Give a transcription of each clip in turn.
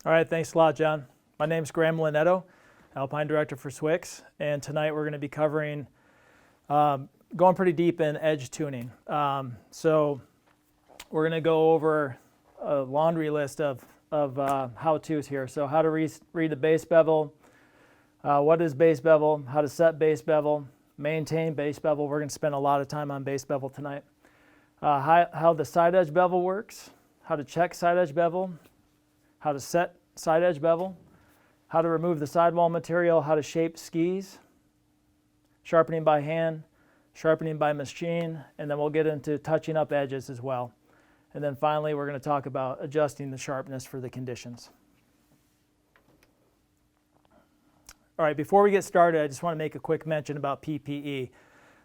All right, thanks a lot, John. My name is Graham Linetto, Alpine Director for Swix, and tonight we're going to be covering, going pretty deep in edge tuning. So we're going to go over a laundry list of how-tos here. So how to read the base bevel, what is base bevel, how to set base bevel, maintain base bevel. We're going to spend a lot of time on base bevel tonight. How the side edge bevel works, how to check side edge bevel, how to set side edge bevel, how to remove the sidewall material, how to shape skis, sharpening by hand, sharpening by machine, and then we'll get into touching up edges as well. And then finally, we're going to talk about adjusting the sharpness for the conditions. All right, before we get started, I just want to make a quick mention about PPE.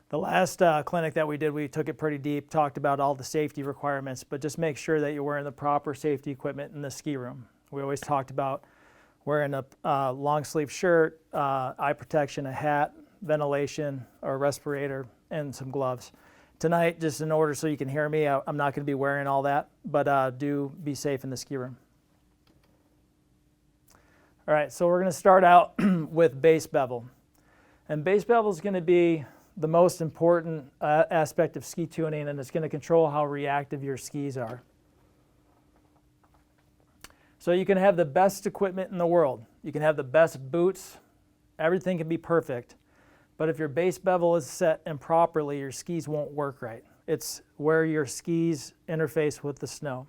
The last clinic that we did, we took it pretty deep, talked about all the safety requirements, but just make sure that you're wearing the proper safety equipment in the ski room. We always talked about wearing a long sleeve shirt, eye protection, a hat, ventilation or respirator, and some gloves. Tonight, just in order so you can hear me, I'm not going to be wearing all that, but do be safe in the ski room. All right, so we're going to start out with base bevel. And base bevel is going to be the most important aspect of ski tuning, and it's going to control how reactive your skis are. So you can have the best equipment in the world. You can have the best boots. Everything can be perfect. But if your base bevel is set improperly, your skis won't work right. It's where your skis interface with the snow.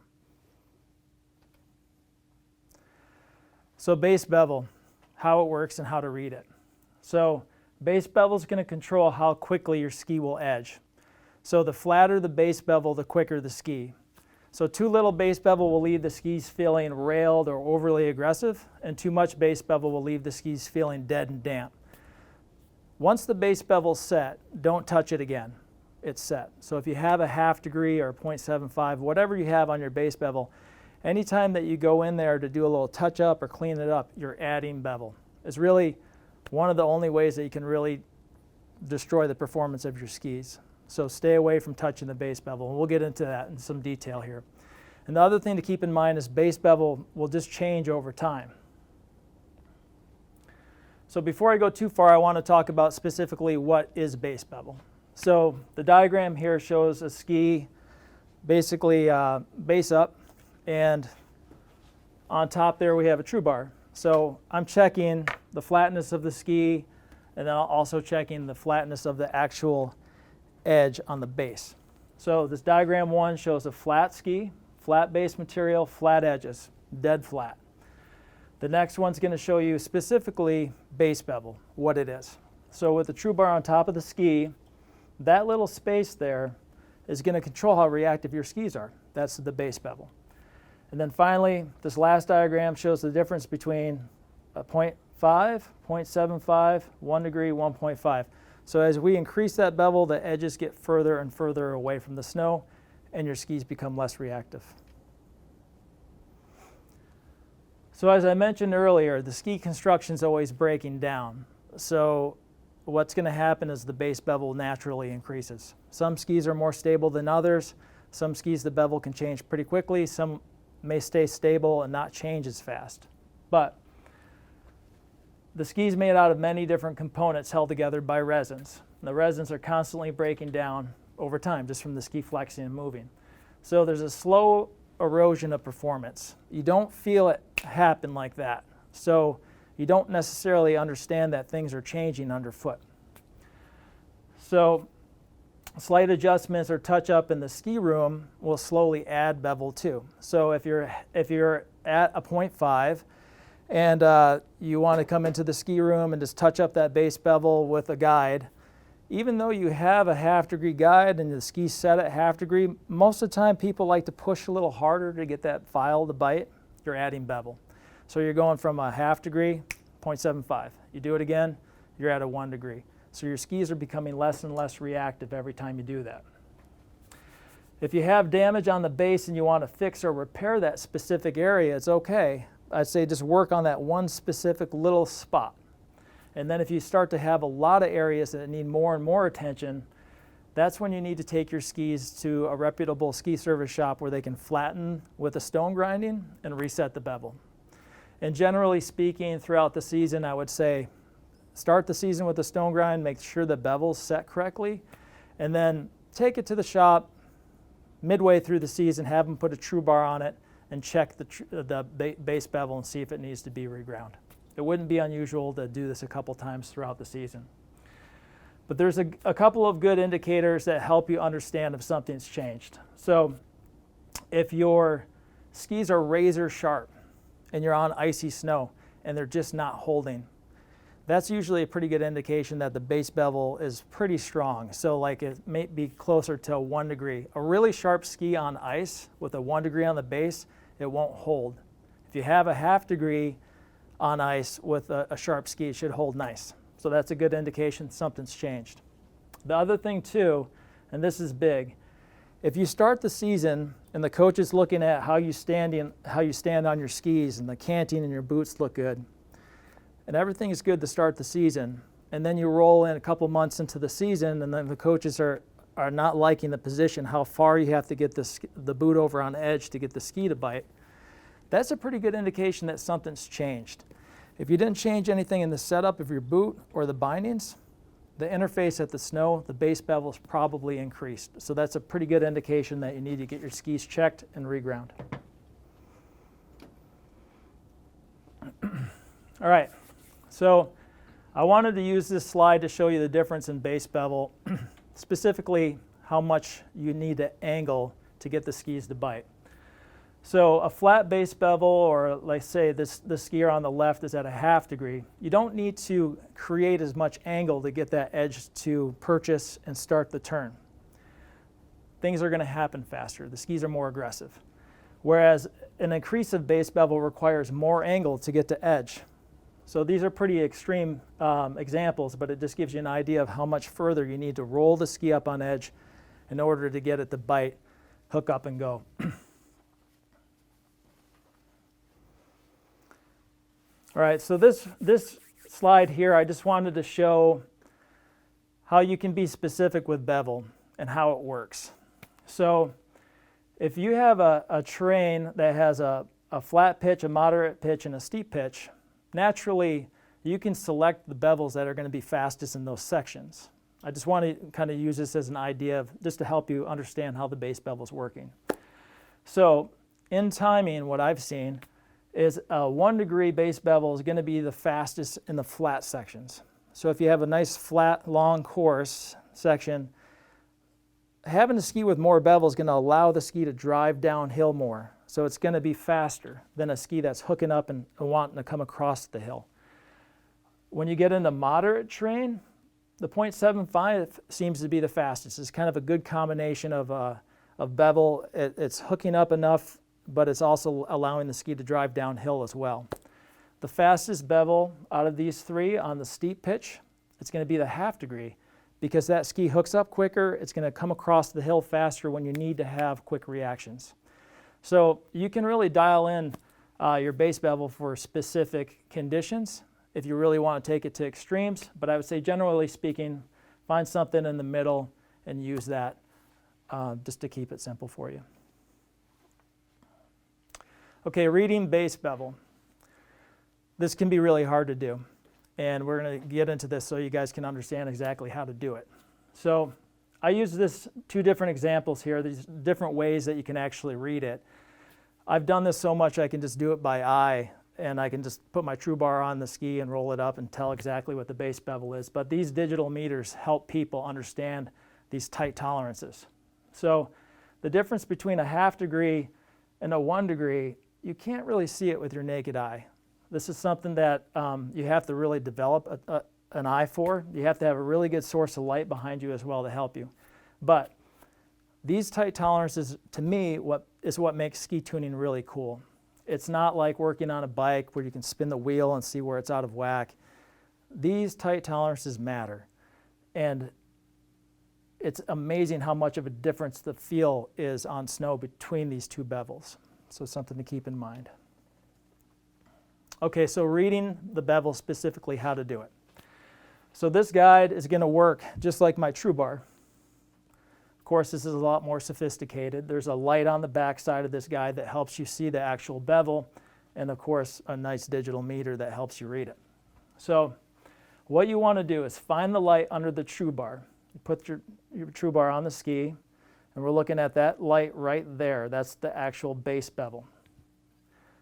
So base bevel, how it works and how to read it. So base bevel is going to control how quickly your ski will edge. So the flatter the base bevel, the quicker the ski. So too little base bevel will leave the skis feeling railed or overly aggressive, and too much base bevel will leave the skis feeling dead and damp. Once the base bevel's set, don't touch it again. It's set. So if you have a 1/2 degree or 0.75, whatever you have on your base bevel, anytime that you go in there to do a little touch up or clean it up, you're adding bevel. It's really one of the only ways that you can really destroy the performance of your skis. So stay away from touching the base bevel, and we'll get into that in some detail here. And the other thing to keep in mind is base bevel will just change over time. So before I go too far, I want to talk about specifically what is base bevel. So the diagram here shows a ski basically base up, and on top there we have a true bar. So I'm checking the flatness of the ski, and then I'm also checking the flatness of the actual edge on the base. So this diagram 1 shows a flat ski, flat base material, flat edges, dead flat. The next one's going to show you specifically base bevel, what it is. So with the true bar on top of the ski, that little space there is going to control how reactive your skis are. That's the base bevel. And then finally, this last diagram shows the difference between a 0.5, 0.75, 1 degree, 1.5. So as we increase that bevel, the edges get further and further away from the snow, and your skis become less reactive. So as I mentioned earlier, the ski construction is always breaking down. So what's going to happen is the base bevel naturally increases. Some skis are more stable than others. Some skis, the bevel can change pretty quickly. Some may stay stable and not change as fast. But the ski is made out of many different components held together by resins. And the resins are constantly breaking down over time just from the ski flexing and moving. So there's a slow erosion of performance. You don't feel it happen like that. So you don't necessarily understand that things are changing underfoot. So slight adjustments or touch up in the ski room will slowly add bevel too. So if you're at a 0.5 and you want to come into the ski room and just touch up that base bevel with a guide, even though you have a 1/2 degree guide and the ski set at 1/2 degree, most of the time people like to push a little harder to get that file to bite. You're adding bevel. So you're going from a 1/2 degree, 0.75. You do it again, you're at a 1 degree. So your skis are becoming less and less reactive every time you do that. If you have damage on the base and you want to fix or repair that specific area, it's okay. I'd say just work on that one specific little spot. And then if you start to have a lot of areas that need more and more attention, that's when you need to take your skis to a reputable ski service shop where they can flatten with a stone grinding and reset the bevel. And generally speaking, throughout the season, I would say start the season with a stone grind, make sure the bevel's set correctly, and then take it to the shop midway through the season, have them put a true bar on it, and check the base bevel and see if it needs to be reground. It wouldn't be unusual to do this a couple times throughout the season. But there's a couple of good indicators that help you understand if something's changed. So if your skis are razor sharp and you're on icy snow and they're just not holding, that's usually a pretty good indication that the base bevel is pretty strong. So like it may be closer to 1 degree. A really sharp ski on ice with a 1 degree on the base, it won't hold. If you have a 1/2 degree on ice with a sharp ski, it should hold nice. So that's a good indication something's changed. The other thing too, and this is big, if you start the season and the coach is looking at how you stand on your skis and the canting and your boots look good, and everything is good to start the season, and then you roll in a couple months into the season and then the coaches are not liking the position, how far you have to get the boot over on edge to get the ski to bite, that's a pretty good indication that something's changed. If you didn't change anything in the setup of your boot or the bindings, the interface at the snow, the base bevel is probably increased. So that's a pretty good indication that you need to get your skis checked and reground. All right, so I wanted to use this slide to show you the difference in base bevel, specifically how much you need to angle to get the skis to bite. So a flat base bevel, or like say the skier on the left is at a 1/2 degree, you don't need to create as much angle to get that edge to purchase and start the turn. Things are going to happen faster. The skis are more aggressive. Whereas an increase of base bevel requires more angle to get to edge. So these are pretty extreme examples, but it just gives you an idea of how much further you need to roll the ski up on edge in order to get it to bite, hook up and go. All right, so this slide here, I just wanted to show how you can be specific with bevel and how it works. So if you have a terrain that has a flat pitch, a moderate pitch, and a steep pitch, naturally you can select the bevels that are going to be fastest in those sections. I just want to kind of use this as an idea of just to help you understand how the base bevel is working. So in timing, what I've seen is a 1 degree base bevel is going to be the fastest in the flat sections. So if you have a nice flat, long course section, having a ski with more bevel is going to allow the ski to drive downhill more. So it's going to be faster than a ski that's hooking up and wanting to come across the hill. When you get into moderate terrain, the 0.75 seems to be the fastest. It's kind of a good combination of bevel. It's hooking up enough, but it's also allowing the ski to drive downhill as well. The fastest bevel out of these three on the steep pitch, it's going to be the 1/2 degree because that ski hooks up quicker. It's going to come across the hill faster when you need to have quick reactions. So you can really dial in your base bevel for specific conditions if you really want to take it to extremes, but I would say generally speaking, find something in the middle and use that just to keep it simple for you. Okay, reading base bevel. This can be really hard to do, and we're going to get into this so you guys can understand exactly how to do it. So I use this 2 different examples here, these different ways that you can actually read it. I've done this so much I can just do it by eye, and I can just put my true bar on the ski and roll it up and tell exactly what the base bevel is. But these digital meters help people understand these tight tolerances. So the difference between a 1/2 degree and a 1 degree, you can't really see it with your naked eye. This is something that you have to really develop an eye for. You have to have a really good source of light behind you as well to help you. But these tight tolerances, to me, is what makes ski tuning really cool. It's not like working on a bike where you can spin the wheel and see where it's out of whack. These tight tolerances matter. And it's amazing how much of a difference the feel is on snow between these 2 bevels. So something to keep in mind. Okay, so reading the bevel, specifically how to do it. So this guide is going to work just like my true bar. Of course, this is a lot more sophisticated. There's a light on the back side of this guide that helps you see the actual bevel. and of course a nice digital meter that helps you read it. So what you want to do is find the light under the true bar. You put your true bar on the ski, and we're looking at that light right there. That's the actual base bevel.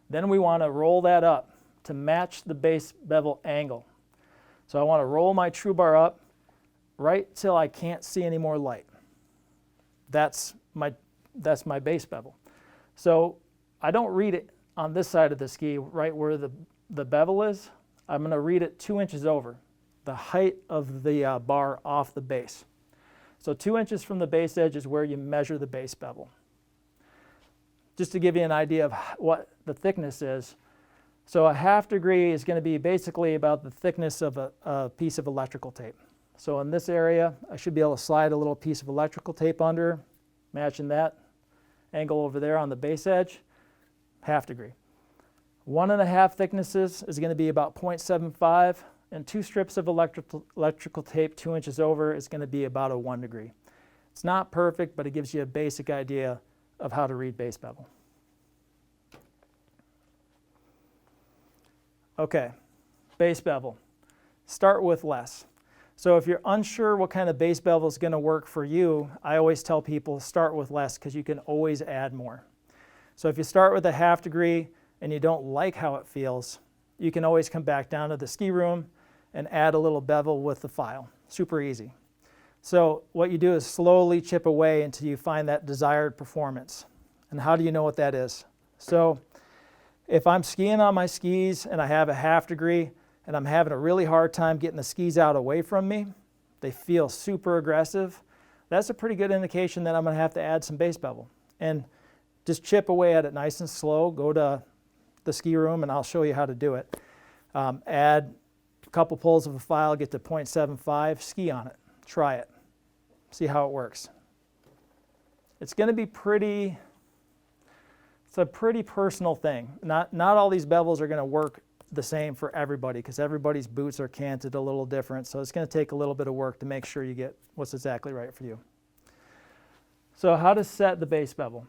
Then we want to roll that up to match the base bevel angle. So I want to roll my true bar up right till I can't see any more light. That's my base bevel. So I don't read it on this side of the ski right where the bevel is. I'm going to read it 2 inches over, the height of the bar off the base. So 2 inches from the base edge is where you measure the base bevel. Just to give you an idea of what the thickness is, so a 1/2 degree is going to be basically about the thickness of a piece of electrical tape. So in this area, I should be able to slide a little piece of electrical tape under, matching that angle over there on the base edge, 1/2 degree. 1.5 thicknesses is going to be about 0.75, and 2 strips of electrical tape 2 inches over is going to be about a 1 degree. It's not perfect, but it gives you a basic idea of how to read base bevel. Okay, base bevel. Start with less. So if you're unsure what kind of base bevel is going to work for you, I always tell people start with less because you can always add more. So if you start with a 1/2 degree and you don't like how it feels, you can always come back down to the ski room and add a little bevel with the file. Super easy. So what you do is slowly chip away until you find that desired performance. And how do you know what that is? So if I'm skiing on my skis and I have a 1/2 degree and I'm having a really hard time getting the skis out away from me, they feel super aggressive, that's a pretty good indication that I'm going to have to add some base bevel. And just chip away at it nice and slow. Go to the ski room and I'll show you how to do it. Add a couple pulls of a file, get to 0.75, ski on it. Try it. See how it works. It's going to be it's a pretty personal thing. Not all these bevels are going to work the same for everybody because everybody's boots are canted a little different. So it's going to take a little bit of work to make sure you get what's exactly right for you. So how to set the base bevel.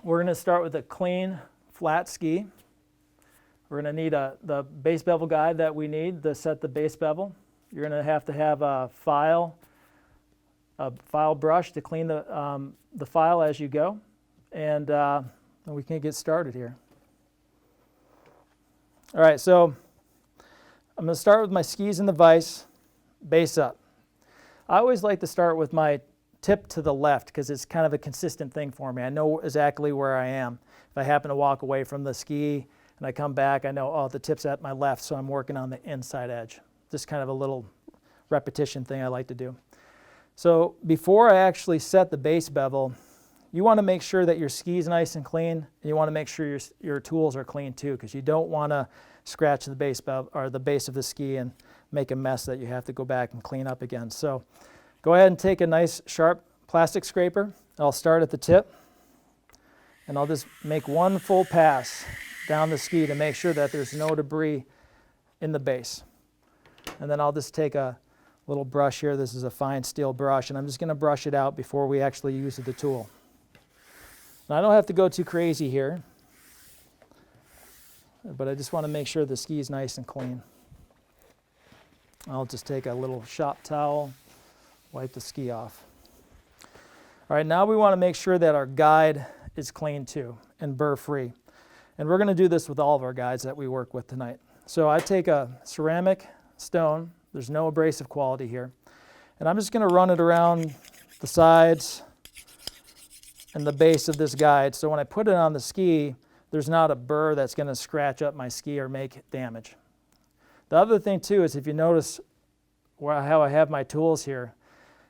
We're going to start with a clean, flat ski. We're going to need the base bevel guide that we need to set the base bevel. You're going to have a file brush to clean the file as you go, and we can get started here. All right, so I'm going to start with my skis in the vise, base up. I always like to start with my tip to the left because it's kind of a consistent thing for me. I know exactly where I am. If I happen to walk away from the ski and I come back, I know, oh, the tip's at my left, so I'm working on the inside edge. Just kind of a little repetition thing I like to do. So before I actually set the base bevel, you want to make sure that your ski's nice and clean, and you want to make sure your tools are clean too, because you don't want to scratch the base bevel or the base of the ski and make a mess that you have to go back and clean up again. So go ahead and take a nice sharp plastic scraper. I'll start at the tip, and I'll just make one full pass down the ski to make sure that there's no debris in the base. And then I'll just take a little brush here. This is a fine steel brush, and I'm just going to brush it out before we actually use the tool. Now, I don't have to go too crazy here, but I just want to make sure the ski is nice and clean. I'll just take a little shop towel, wipe the ski off. All right, now we want to make sure that our guide is clean too and burr-free. And we're going to do this with all of our guides that we work with tonight. So I take a ceramic stone. There's no abrasive quality here. And I'm just going to run it around the sides and the base of this guide. So when I put it on the ski, there's not a burr that's going to scratch up my ski or make damage. The other thing too is if you notice how I have my tools here,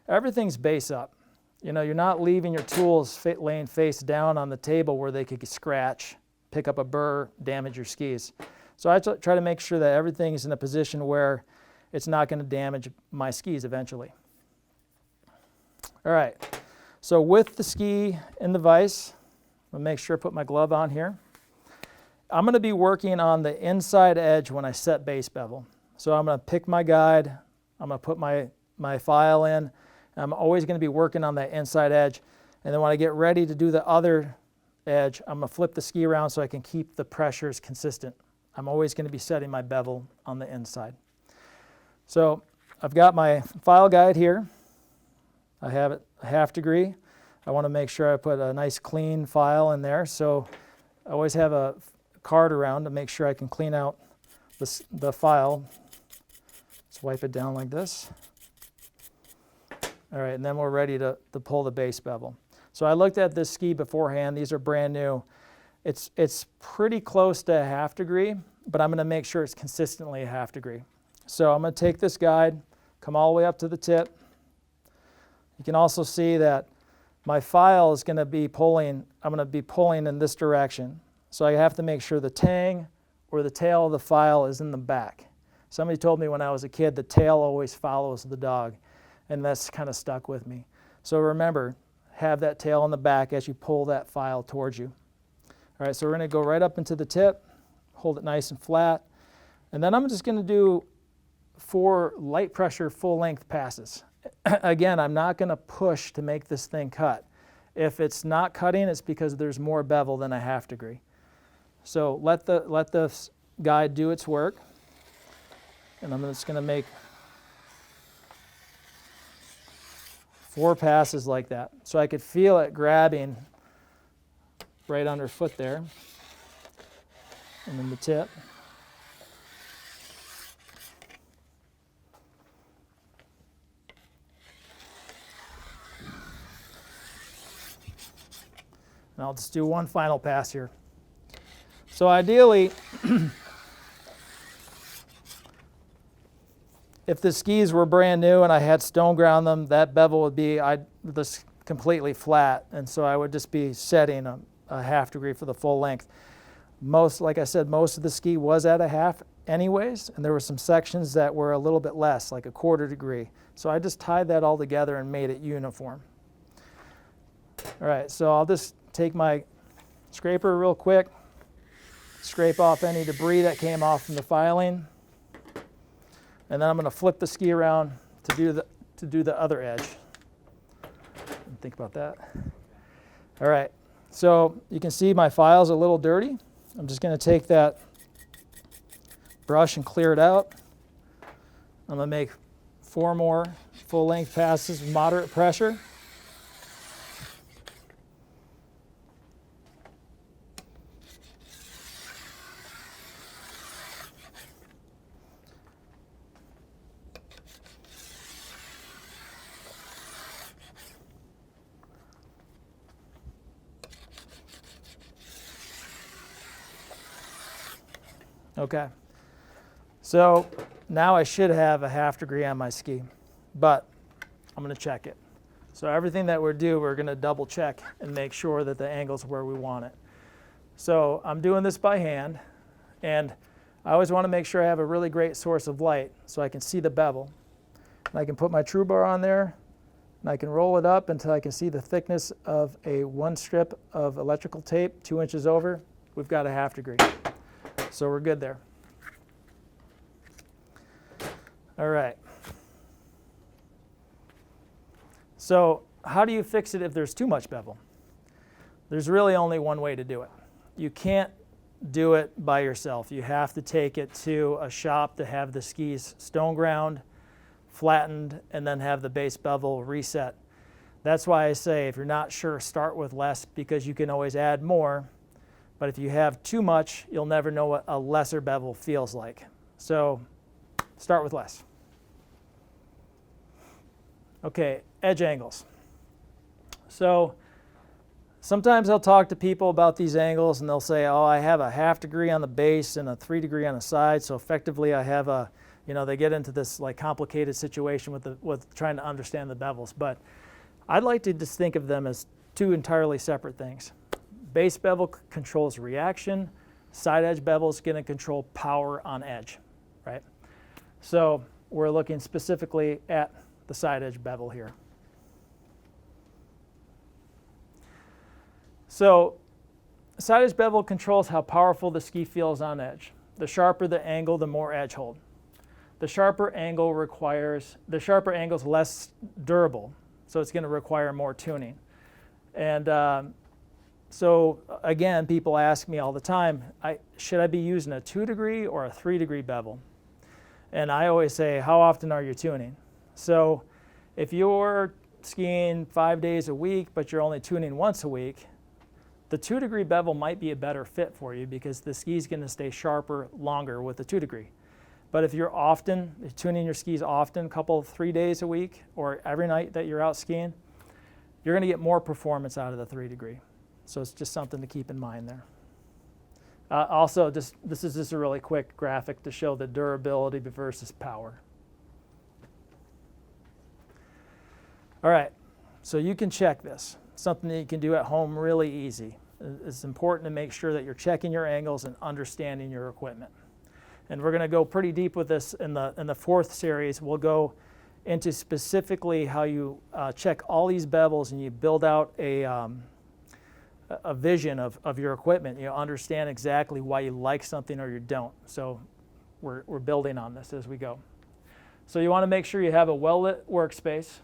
everything's base up. You know, you're not leaving your tools laying face down on the table where they could scratch, pick up a burr, damage your skis. So I try to make sure that everything is in a position where it's not going to damage my skis eventually. All right, so with the ski in the vise, I'm going to make sure I put my glove on here. I'm going to be working on the inside edge when I set base bevel. So I'm going to pick my guide, I'm going to put my file in, and I'm always going to be working on that inside edge. And then when I get ready to do the other edge, I'm going to flip the ski around so I can keep the pressures consistent. I'm always going to be setting my bevel on the inside. So I've got my file guide here. I have it a 1/2 degree. I want to make sure I put a nice clean file in there. So I always have a card around to make sure I can clean out the file. Just wipe it down like this. All right, and then we're ready to pull the base bevel. So I looked at this ski beforehand. These are brand new. It's pretty close to a 1/2 degree, but I'm going to make sure it's consistently a 1/2 degree. So I'm going to take this guide, come all the way up to the tip. You can also see that my file is going to be pulling, I'm going to be pulling in this direction. So I have to make sure the tang or the tail of the file is in the back. Somebody told me when I was a kid the tail always follows the dog, and that's kind of stuck with me. So remember, have that tail in the back as you pull that file towards you. All right, so we're going to go right up into the tip, hold it nice and flat, and then I'm just going to do 4 light pressure full length passes. Again, I'm not going to push to make this thing cut. If it's not cutting, it's because there's more bevel than a 1/2 degree. So let the guide do its work, and I'm just going to make 4 passes like that. So I could feel it grabbing right underfoot there, and then the tip. And I'll just do one final pass here. So ideally, if the skis were brand new and I had stone ground them, that bevel would be just completely flat, and so I would just be setting a 1/2 degree for the full length. Like I said, most of the ski was at a 1/2 anyways, and there were some sections that were a little bit less, like a 1/4 degree. So I just tied that all together and made it uniform. All right, so I'll just take my scraper real quick, scrape off any debris that came off from the filing, and then I'm going to flip the ski around to do the other edge. Think about that. All right, so you can see my file's a little dirty. I'm just going to take that brush and clear it out. I'm going to make 4 more full-length passes with moderate pressure. Okay, so now I should have a 1/2 degree on my ski, but I'm going to check it. So everything that we're going to double check and make sure that the angle's where we want it. So I'm doing this by hand, and I always want to make sure I have a really great source of light so I can see the bevel. And I can put my true bar on there, and I can roll it up until I can see the thickness of a 1 strip of electrical tape, 2 inches over. We've got a 1/2 degree. So we're good there. All right. So how do you fix it if there's too much bevel? There's really only one way to do it. You can't do it by yourself. You have to take it to a shop to have the skis stone ground, flattened, and then have the base bevel reset. That's why I say if you're not sure, start with less, because you can always add more. But if you have too much, you'll never know what a lesser bevel feels like. So start with less. Okay, edge angles. So sometimes I'll talk to people about these angles and they'll say, oh, I have a 1/2 degree on the base and a 3 degree on the side. So effectively I have a, they get into this like complicated situation with trying to understand the bevels. But I'd like to just think of them as 2 entirely separate things. Base bevel controls reaction. Side edge bevel is going to control power on edge, right? So we're looking specifically at the side edge bevel here. So side edge bevel controls how powerful the ski feels on edge. The sharper the angle, the more edge hold. The sharper angle is less durable, so it's going to require more tuning. And So again, people ask me all the time, should I be using a 2 degree or a 3 degree bevel? And I always say, how often are you tuning? So if you're skiing 5 days a week, but you're only tuning once a week, the 2 degree bevel might be a better fit for you because the ski's going to stay sharper longer with the 2 degree. But if you're tuning your skis often, 3 days a week, or every night that you're out skiing, you're going to get more performance out of the 3 degree. So it's just something to keep in mind there. Also, this is just a really quick graphic to show the durability versus power. All right, so you can check this. Something that you can do at home really easy. It's important to make sure that you're checking your angles and understanding your equipment. And we're going to go pretty deep with this in the fourth series. We'll go into specifically how you check all these bevels and you build out a vision of your equipment. You understand exactly why you like something or you don't. So we're building on this as we go. So you want to make sure you have a well-lit workspace.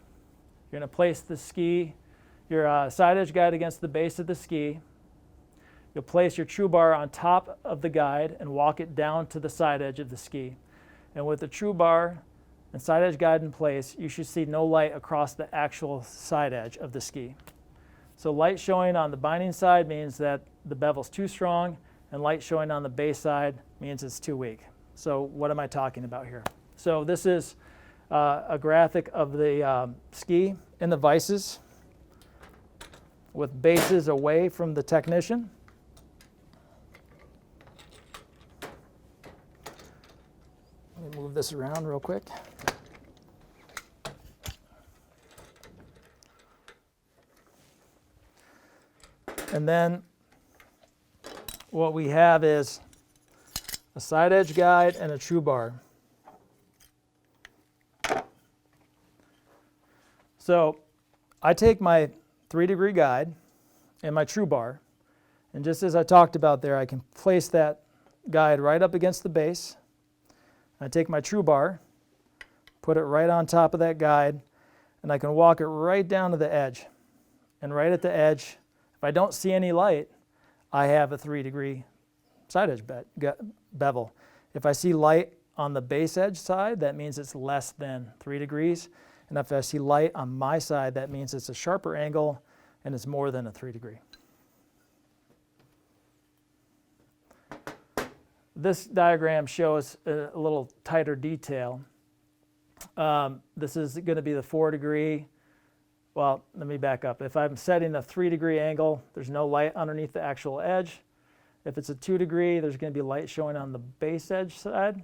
You're going to place the ski, your side edge guide against the base of the ski. You'll place your true bar on top of the guide and walk it down to the side edge of the ski. And with the true bar and side edge guide in place, you should see no light across the actual side edge of the ski. So light showing on the binding side means that the bevel's too strong, and light showing on the base side means it's too weak. So what am I talking about here? So this is a graphic of the ski in the vices with bases away from the technician. Let me move this around real quick. And then what we have is a side edge guide and a true bar. So I take my 3 degree guide and my true bar, and just as I talked about there, I can place that guide right up against the base. I take my true bar, put it right on top of that guide, and I can walk it right down to the edge. And right at the edge, if I don't see any light, I have a 3 degree side edge bevel. If I see light on the base edge side, that means it's less than 3 degrees. And if I see light on my side, that means it's a sharper angle and it's more than a 3 degree. This diagram shows a little tighter detail. This is going to be the 4 degree. Well, let me back up. If I'm setting a 3 degree angle, there's no light underneath the actual edge. If it's a 2 degree, there's going to be light showing on the base edge side.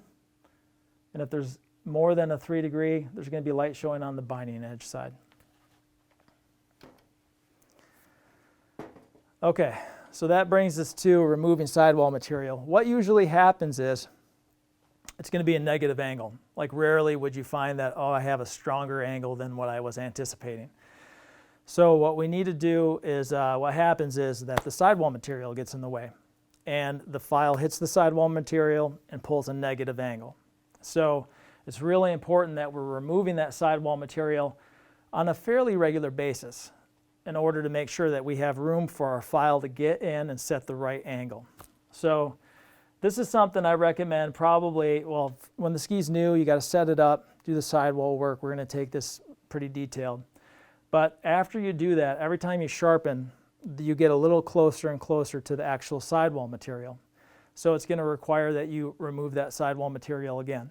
And if there's more than a 3 degree, there's going to be light showing on the binding edge side. Okay, so that brings us to removing sidewall material. What usually happens is it's going to be a negative angle. Like rarely would you find that, oh, I have a stronger angle than what I was anticipating. So what we need to do is, what happens is that the sidewall material gets in the way and the file hits the sidewall material and pulls a negative angle. So it's really important that we're removing that sidewall material on a fairly regular basis in order to make sure that we have room for our file to get in and set the right angle. So this is something I recommend probably, well, when the ski's new, you got to set it up, do the sidewall work. We're going to take this pretty detailed. But after you do that, every time you sharpen, you get a little closer and closer to the actual sidewall material. So it's going to require that you remove that sidewall material again.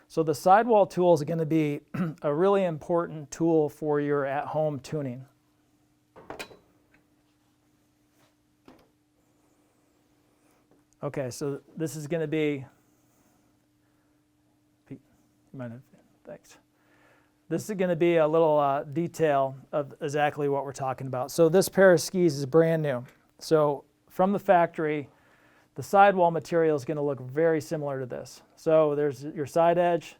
So the sidewall tool is going to be a really important tool for your at-home tuning. Okay, so this is going to be, thanks. This is going to be a little detail of exactly what we're talking about. So this pair of skis is brand new. So from the factory, the sidewall material is going to look very similar to this. So there's your side edge.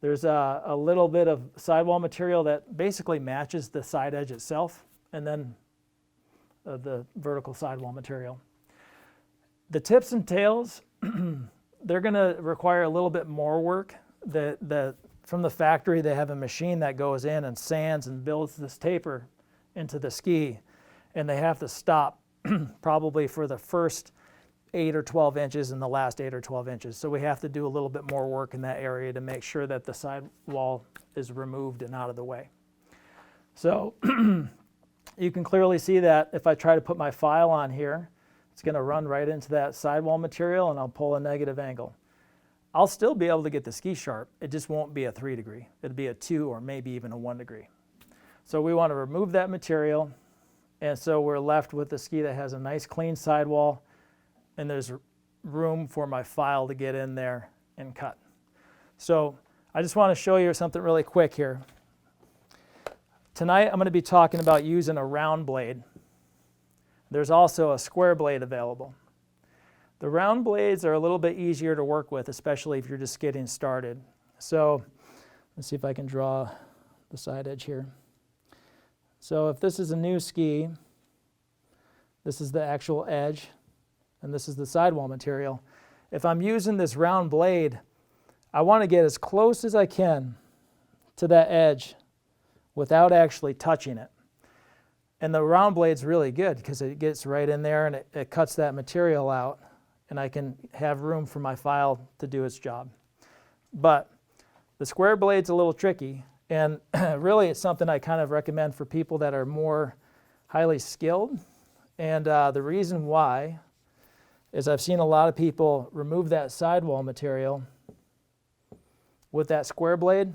There's a little bit of sidewall material that basically matches the side edge itself, and then the vertical sidewall material. The tips and tails, they're going to require a little bit more work. From the factory, they have a machine that goes in and sands and builds this taper into the ski, and they have to stop probably for the first 8 or 12 inches and the last 8 or 12 inches. So we have to do a little bit more work in that area to make sure that the sidewall is removed and out of the way. So you can clearly see that if I try to put my file on here, it's going to run right into that sidewall material and I'll pull a negative angle. I'll still be able to get the ski sharp. It just won't be a 3 degree. It'll be a 2 or maybe even a 1 degree. So we want to remove that material, and so we're left with a ski that has a nice clean sidewall, and there's room for my file to get in there and cut. So I just want to show you something really quick here. Tonight I'm going to be talking about using a round blade. There's also a square blade available. The round blades are a little bit easier to work with, especially if you're just getting started. So let's see if I can draw the side edge here. So if this is a new ski, this is the actual edge, and this is the sidewall material. If I'm using this round blade, I want to get as close as I can to that edge without actually touching it. And the round blade's really good because it gets right in there and it cuts that material out, and I can have room for my file to do its job. But the square blade's a little tricky, and really it's something I kind of recommend for people that are more highly skilled. And the reason why is I've seen a lot of people remove that sidewall material with that square blade,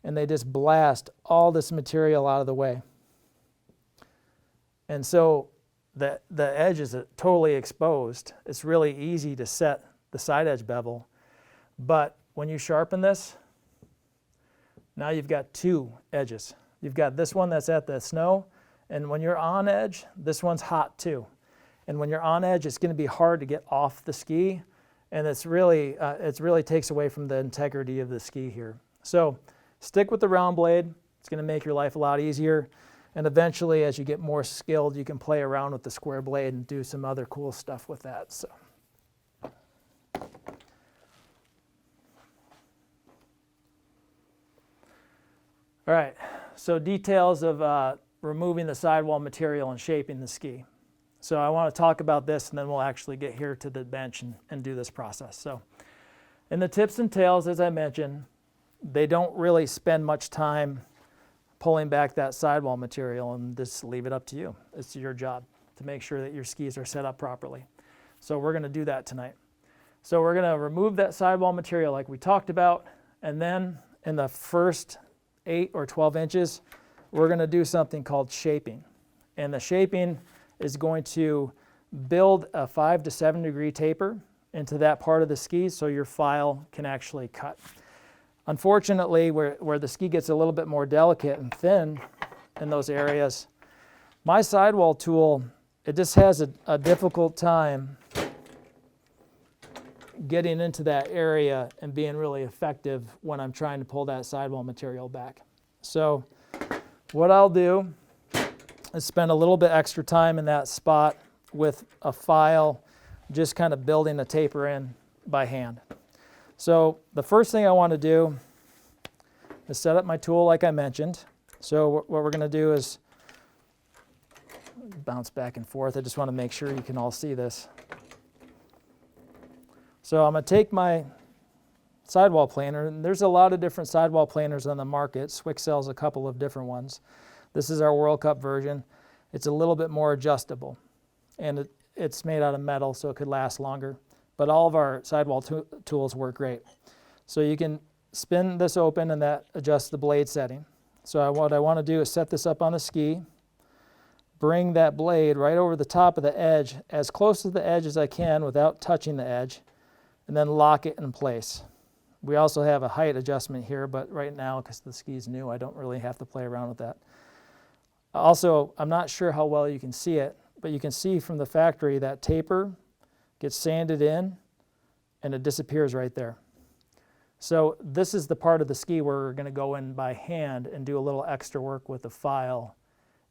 and they just blast all this material out of the way. And so the edge is totally exposed. It's really easy to set the side edge bevel, but when you sharpen this, now you've got 2 edges. You've got this one that's at the snow, and when you're on edge, this one's hot too. And when you're on edge, it's going to be hard to get off the ski, and it really takes away from the integrity of the ski here. So stick with the round blade. It's going to make your life a lot easier. And eventually, as you get more skilled, you can play around with the square blade and do some other cool stuff with that. So. All right, so details of removing the sidewall material and shaping the ski. So I want to talk about this, and then we'll actually get here to the bench and do this process. So in the tips and tails, as I mentioned, they don't really spend much time pulling back that sidewall material, and just leave it up to you. It's your job to make sure that your skis are set up properly. So we're going to do that tonight. So we're going to remove that sidewall material like we talked about, and then in the first 8 or 12 inches, we're going to do something called shaping. And the shaping is going to build a 5 to 7 degree taper into that part of the ski so your file can actually cut. Unfortunately, where the ski gets a little bit more delicate and thin in those areas, my sidewall tool, it just has a difficult time getting into that area and being really effective when I'm trying to pull that sidewall material back. So what I'll do is spend a little bit extra time in that spot with a file, just kind of building a taper in by hand. So the first thing I want to do is set up my tool like I mentioned. So what we're going to do is bounce back and forth. I just want to make sure you can all see this. So I'm going to take my sidewall planer, and there's a lot of different sidewall planers on the market. Swix sells a couple of different ones. This is our World Cup version. It's a little bit more adjustable, and it's made out of metal, so it could last longer. But all of our sidewall tools work great. So you can spin this open, and that adjusts the blade setting. So what I want to do is set this up on the ski, bring that blade right over the top of the edge, as close to the edge as I can without touching the edge, and then lock it in place. We also have a height adjustment here, but right now, because the ski's new, I don't really have to play around with that. Also, I'm not sure how well you can see it, but you can see from the factory that taper gets sanded in, and it disappears right there. So this is the part of the ski where we're going to go in by hand and do a little extra work with the file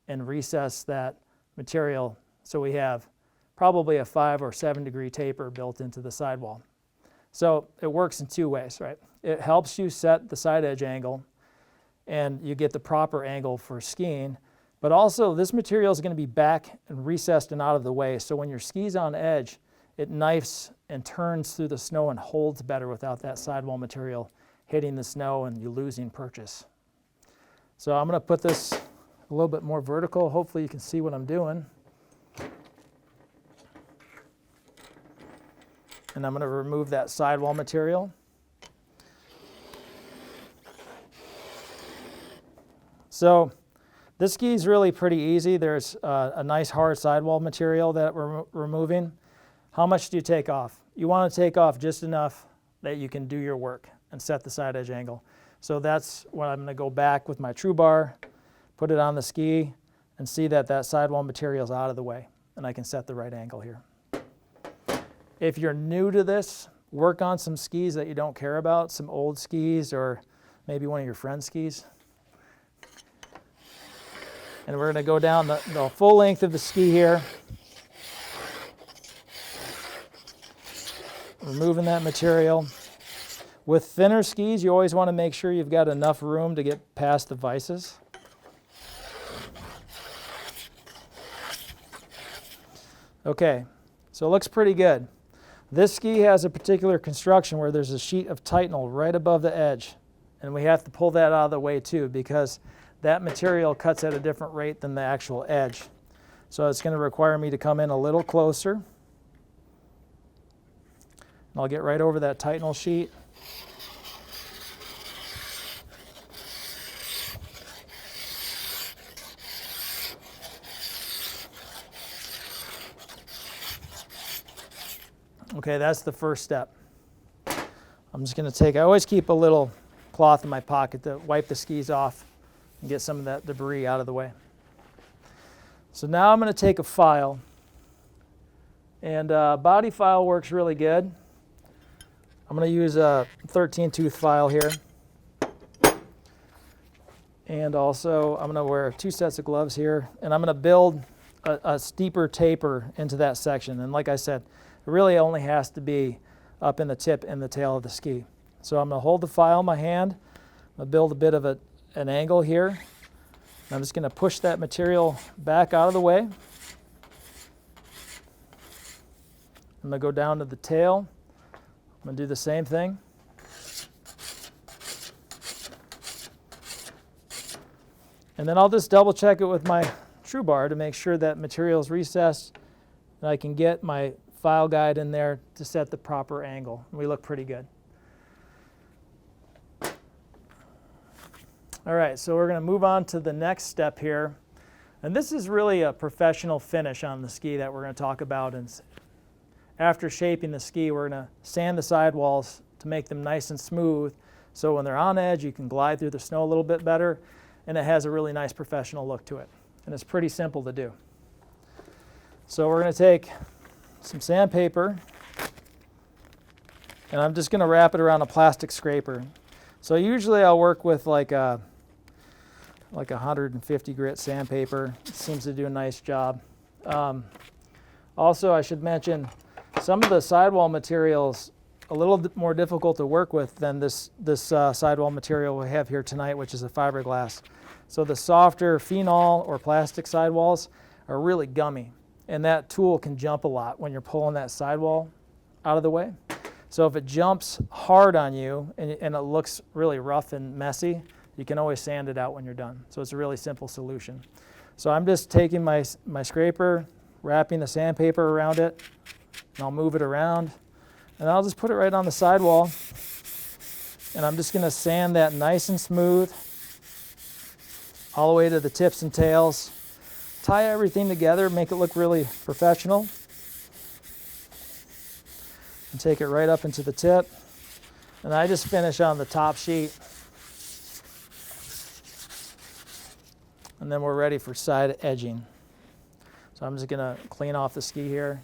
and recess that material so we have probably a 5 or 7 degree taper built into the sidewall. So it works in 2 ways, right? It helps you set the side edge angle, and you get the proper angle for skiing, But also this material is going to be back and recessed and out of the way. So when your ski's on edge, it knifes and turns through the snow and holds better without that sidewall material hitting the snow and you losing purchase. So I'm going to put this a little bit more vertical. Hopefully you can see what I'm doing. And I'm going to remove that sidewall material. So this ski is really pretty easy. There's a nice hard sidewall material that we're removing. How much do you take off? You want to take off just enough that you can do your work and set the side edge angle. So that's when I'm going to go back with my true bar, put it on the ski, and see that that sidewall material is out of the way, and I can set the right angle here. If you're new to this, work on some skis that you don't care about, some old skis or maybe one of your friend's skis. And we're going to go down the full length of the ski here, removing that material. With thinner skis, you always want to make sure you've got enough room to get past the vices. Okay, so it looks pretty good. This ski has a particular construction where there's a sheet of Titanal right above the edge, and we have to pull that out of the way too because that material cuts at a different rate than the actual edge. So it's going to require me to come in a little closer. And I'll get right over that Titanal sheet. Okay, that's the first step. I'm just going to I always keep a little cloth in my pocket to wipe the skis off and get some of that debris out of the way. So now I'm going to take a file, and body file works really good. I'm going to use a 13 tooth file here, and also I'm going to wear 2 sets of gloves here, and I'm going to build a steeper taper into that section. And like I said, it really only has to be up in the tip and the tail of the ski. So I'm going to hold the file in my hand. I'm going to build a bit of an angle here. I'm just going to push that material back out of the way. I'm going to go down to the tail. I'm going to do the same thing. And then I'll just double check it with my true bar to make sure that material is recessed and I can get my file guide in there to set the proper angle. We look pretty good. All right, so we're going to move on to the next step here. And this is really a professional finish on the ski that we're going to talk about. And after shaping the ski, we're going to sand the sidewalls to make them nice and smooth. So when they're on edge, you can glide through the snow a little bit better. And it has a really nice professional look to it. And it's pretty simple to do. So we're going to take some sandpaper, and I'm just going to wrap it around a plastic scraper. So usually I'll work with like a 150 grit sandpaper. It seems to do a nice job. Also, I should mention some of the sidewall materials a little bit more difficult to work with than this sidewall material we have here tonight, which is a fiberglass. So the softer phenol or plastic sidewalls are really gummy, and that tool can jump a lot when you're pulling that sidewall out of the way. So if it jumps hard on you and it looks really rough and messy, you can always sand it out when you're done. So it's a really simple solution. So I'm just taking my scraper, wrapping the sandpaper around it, and I'll move it around, and I'll just put it right on the sidewall, and I'm just going to sand that nice and smooth all the way to the tips and tails. Tie everything together, make it look really professional. And take it right up into the tip. And I just finish on the top sheet. And then we're ready for side edging. So I'm just going to clean off the ski here.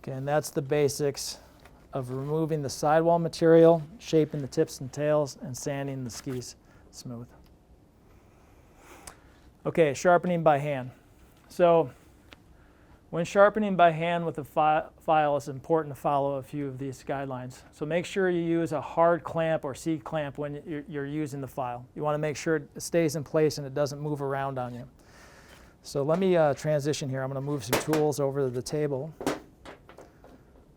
Okay, and that's the basics of removing the sidewall material, shaping the tips and tails, and sanding the skis smooth. Okay, sharpening by hand. So When sharpening by hand with a file, it's important to follow a few of these guidelines. So make sure you use a hard clamp or C-clamp when you're using the file. You want to make sure it stays in place and it doesn't move around on you. So let me transition here. I'm going to move some tools over to the table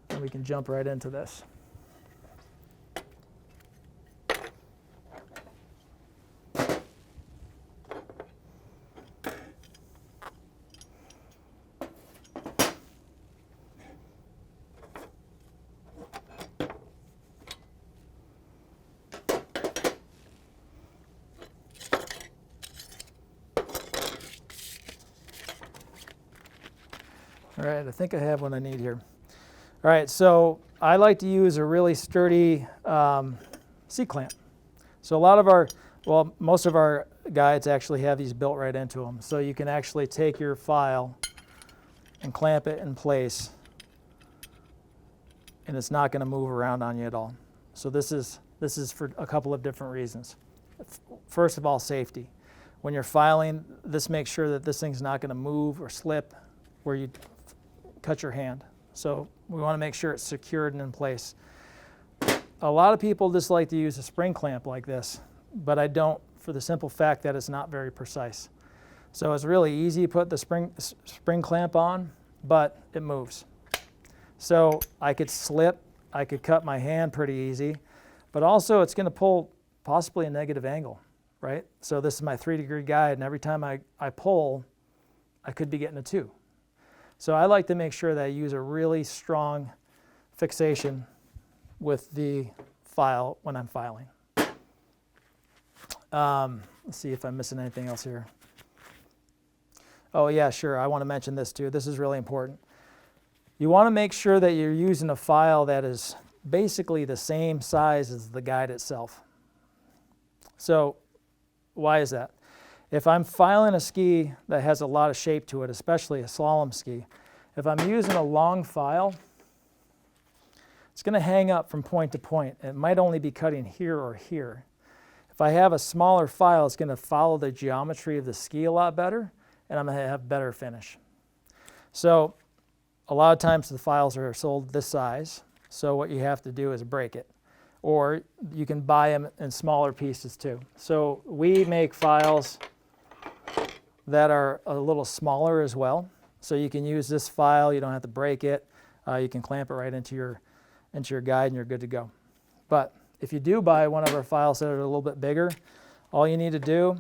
and we can jump right into this. All right, I think I have what I need here. All right, so I like to use a really sturdy C-clamp. So a lot of our, well, most of our guides actually have these built right into them. So you can actually take your file and clamp it in place and it's not going to move around on you at all. So this is for a couple of different reasons. First of all, safety. When you're filing, this makes sure that this thing's not going to move or slip where you cut your hand. So we want to make sure it's secured and in place. A lot of people just like to use a spring clamp like this, but I don't, for the simple fact that it's not very precise. So it's really easy to put the spring clamp on, but it moves. So I could slip, I could cut my hand pretty easy, but also it's going to pull possibly a negative angle, right? So this is my 3-degree guide, and every time I pull, I could be getting a 2. So I like to make sure that I use a really strong fixation with the file when I'm filing. Let's see if I'm missing anything else here. Oh yeah, sure, I want to mention this too. This is really important. You want to make sure that you're using a file that is basically the same size as the guide itself. So why is that? If I'm filing a ski that has a lot of shape to it, especially a slalom ski, if I'm using a long file, it's going to hang up from point to point. It might only be cutting here or here. If I have a smaller file, it's going to follow the geometry of the ski a lot better, and I'm going to have better finish. So a lot of times the files are sold this size, so what you have to do is break it. Or you can buy them in smaller pieces too. So we make files that are a little smaller as well. So you can use this file, you don't have to break it. You can clamp it right into your guide and you're good to go. But if you do buy one of our files that are a little bit bigger, all you need to do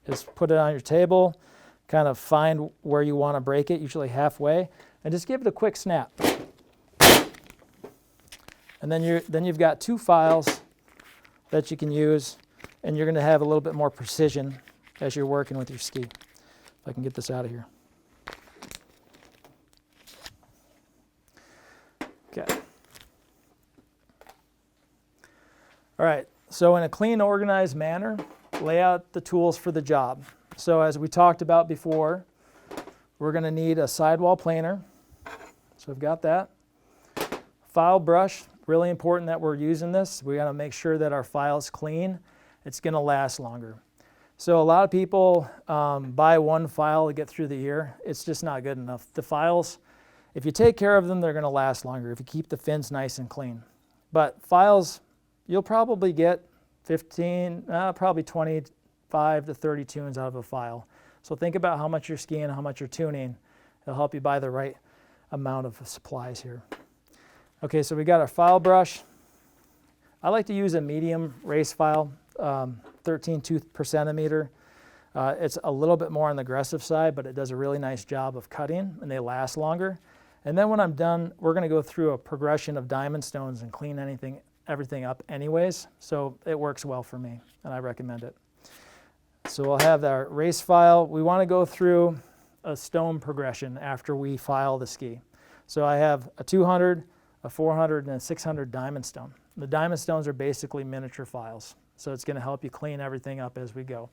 is put it on your table, kind of find where you want to break it, usually halfway, and just give it a quick snap. And then you've got 2 files that you can use, and you're going to have a little bit more precision as you're working with your ski. If I can get this out of here. Okay. All right, so in a clean, organized manner, lay out the tools for the job. So as we talked about before, we're going to need a sidewall planer. So I've got that. File brush, really important that we're using this. We got to make sure that our file is clean. It's going to last longer. So a lot of people buy one file to get through the year. It's just not good enough. The files, if you take care of them, they're going to last longer if you keep the fins nice and clean. But files, you'll probably get 15, probably 25 to 30 tunes out of a file. So think about how much you're skiing, how much you're tuning. It'll help you buy the right amount of supplies here. Okay, so we got our file brush. I like to use a medium race file, 13 tooth per centimeter. It's a little bit more on the aggressive side, but it does a really nice job of cutting and they last longer. And then when I'm done, we're going to go through a progression of diamond stones and clean everything up anyways. So it works well for me and I recommend it. So we'll have our race file. We want to go through a stone progression after we file the ski. So I have a 200, a 400, and a 600 diamond stone. The diamond stones are basically miniature files. So it's going to help you clean everything up as we go.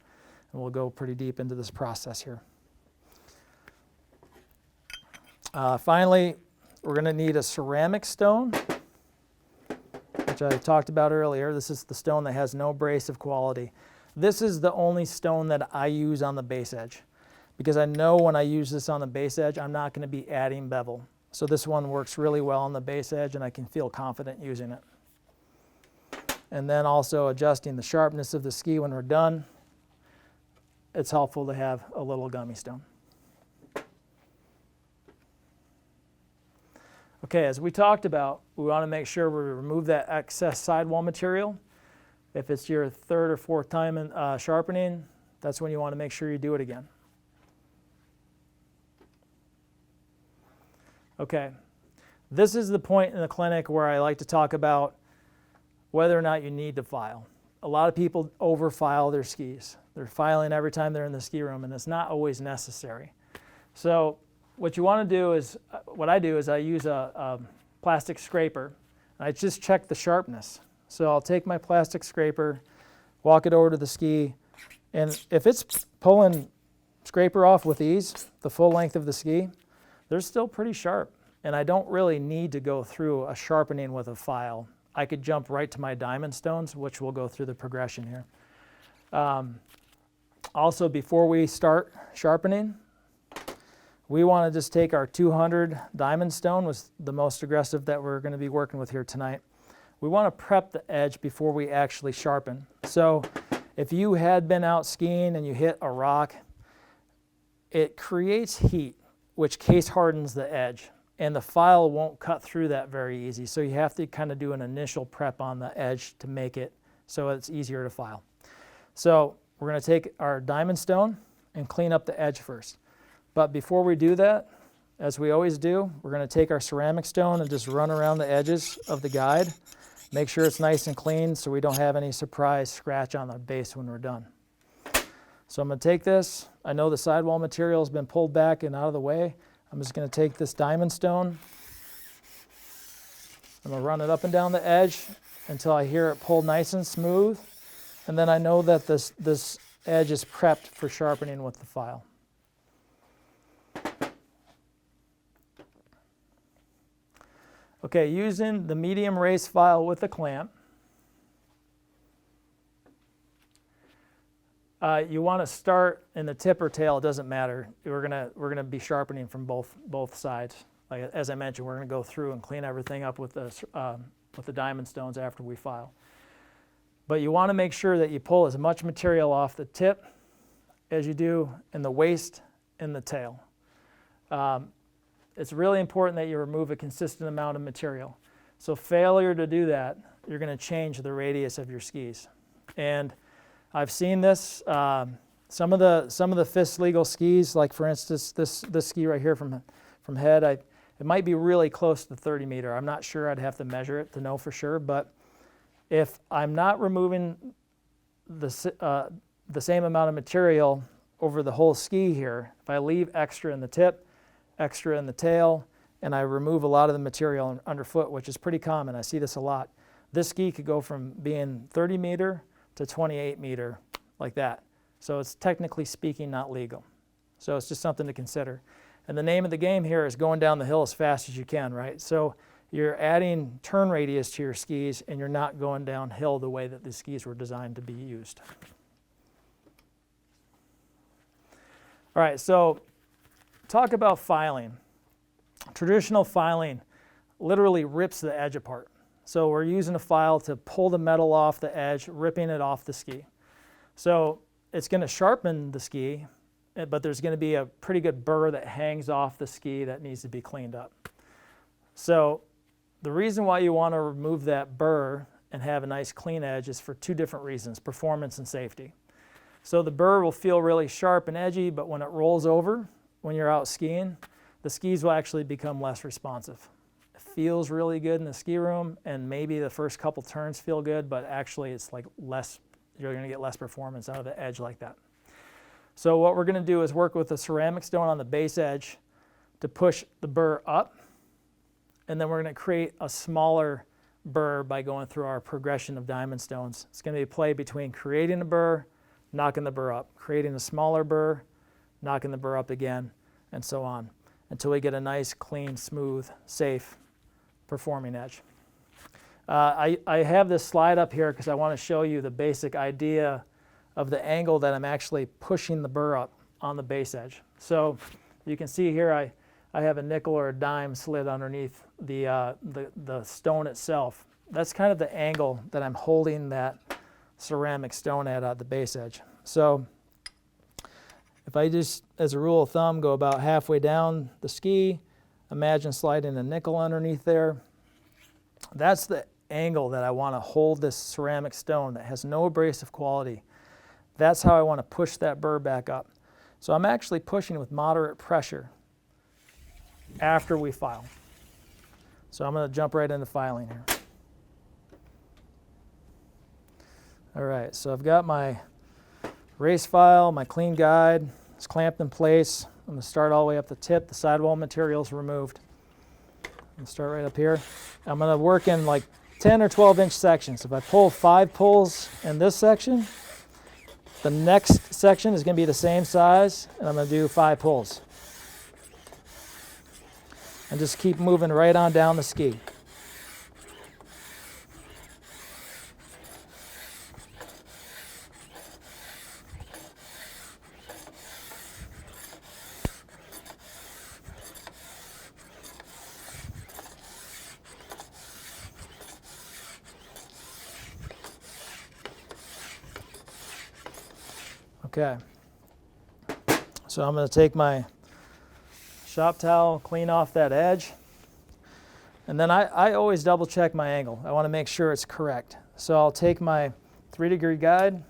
And we'll go pretty deep into this process here. Finally, we're going to need a ceramic stone, which I talked about earlier. This is the stone that has no abrasive quality. This is the only stone that I use on the base edge because I know when I use this on the base edge, I'm not going to be adding bevel. So this one works really well on the base edge, and I can feel confident using it. And then also adjusting the sharpness of the ski when we're done. It's helpful to have a little gummy stone. Okay, as we talked about, we want to make sure we remove that excess sidewall material. If it's your third or fourth time in sharpening, that's when you want to make sure you do it again. Okay, this is the point in the clinic where I like to talk about whether or not you need to file. A lot of people over-file their skis. They're filing every time they're in the ski room, and it's not always necessary. So what you want to do is, what I do is I use a plastic scraper, and I just check the sharpness. So I'll take my plastic scraper, walk it over to the ski, and if it's pulling scraper off with ease, the full length of the ski, they're still pretty sharp. And I don't really need to go through a sharpening with a file. I could jump right to my diamond stones, which we'll go through the progression here. Also, before we start sharpening, we want to just take our 200 diamond stone, was the most aggressive that we're going to be working with here tonight. We want to prep the edge before we actually sharpen. So if you had been out skiing and you hit a rock, it creates heat, which case hardens the edge, and the file won't cut through that very easy. So you have to kind of do an initial prep on the edge to make it so it's easier to file. So we're going to take our diamond stone and clean up the edge first. But before we do that, as we always do, we're going to take our ceramic stone and just run around the edges of the guide. Make sure it's nice and clean so we don't have any surprise scratch on the base when we're done. So I'm going to take this. I know the sidewall material has been pulled back and out of the way. I'm just going to take this diamond stone. I'm going to run it up and down the edge until I hear it pull nice and smooth. And then I know that this edge is prepped for sharpening with the file. Okay, using the medium race file with the clamp, you want to start in the tip or tail. It doesn't matter. We're gonna be sharpening from both sides. Like, as I mentioned, we're gonna go through and clean everything up with the diamond stones after we file. But you want to make sure that you pull as much material off the tip as you do in the waist and the tail. It's really important that you remove a consistent amount of material. So failure to do that, you're going to change the radius of your skis. And I've seen this. Some of the FIS legal skis, like for instance this ski right here from head, it might be really close to 30 meter. I'm not sure. I'd have to measure it to know for sure. But if I'm not removing the same amount of material over the whole ski here, if I leave extra in the tip, extra in the tail, and I remove a lot of the material underfoot, which is pretty common. I see this a lot. This ski could go from being 30 meter to 28 meter like that. So it's technically speaking not legal. So it's just something to consider. And the name of the game here is going down the hill as fast as you can, right? So you're adding turn radius to your skis and you're not going downhill the way that the skis were designed to be used. All right, so talk about filing. Traditional filing literally rips the edge apart. So we're using a file to pull the metal off the edge, ripping it off the ski. So it's going to sharpen the ski, but there's going to be a pretty good burr that hangs off the ski that needs to be cleaned up. So the reason why you want to remove that burr and have a nice clean edge is for two different reasons: performance and safety. So the burr will feel really sharp and edgy, but when it rolls over, when you're out skiing, the skis will actually become less responsive. It feels really good in the ski room, and maybe the first couple turns feel good, but actually it's like less, you're going to get less performance out of the edge like that. So what we're going to do is work with the ceramic stone on the base edge to push the burr up, and then we're going to create a smaller burr by going through our progression of diamond stones. It's going to be a play between creating a burr, knocking the burr up, creating a smaller burr, knocking the burr up again, and so on, until we get a nice, clean, smooth, safe performing edge. I have this slide up here because I want to show you the basic idea of the angle that I'm actually pushing the burr up on the base edge. So you can see here I have a nickel or a dime slid underneath the stone itself. That's kind of the angle that I'm holding that ceramic stone at the base edge. So if I just, as a rule of thumb, go about halfway down the ski, imagine sliding a nickel underneath there. That's the angle that I want to hold this ceramic stone that has no abrasive quality. That's how I want to push that burr back up. So I'm actually pushing with moderate pressure after we file. So I'm going to jump right into filing here. All right, so I've got my race file, my clean guide. It's clamped in place. I'm going to start all the way up the tip. The sidewall material is removed. I'm going to start right up here. I'm going to work in like 10 or 12-inch sections. If I pull 5 pulls in this section, the next section is going to be the same size, and I'm going to do 5 pulls. And just keep moving right on down the ski. Okay, so I'm going to take my shop towel, clean off that edge, and then I always double check my angle. I want to make sure it's correct. So I'll take my 3-degree guide,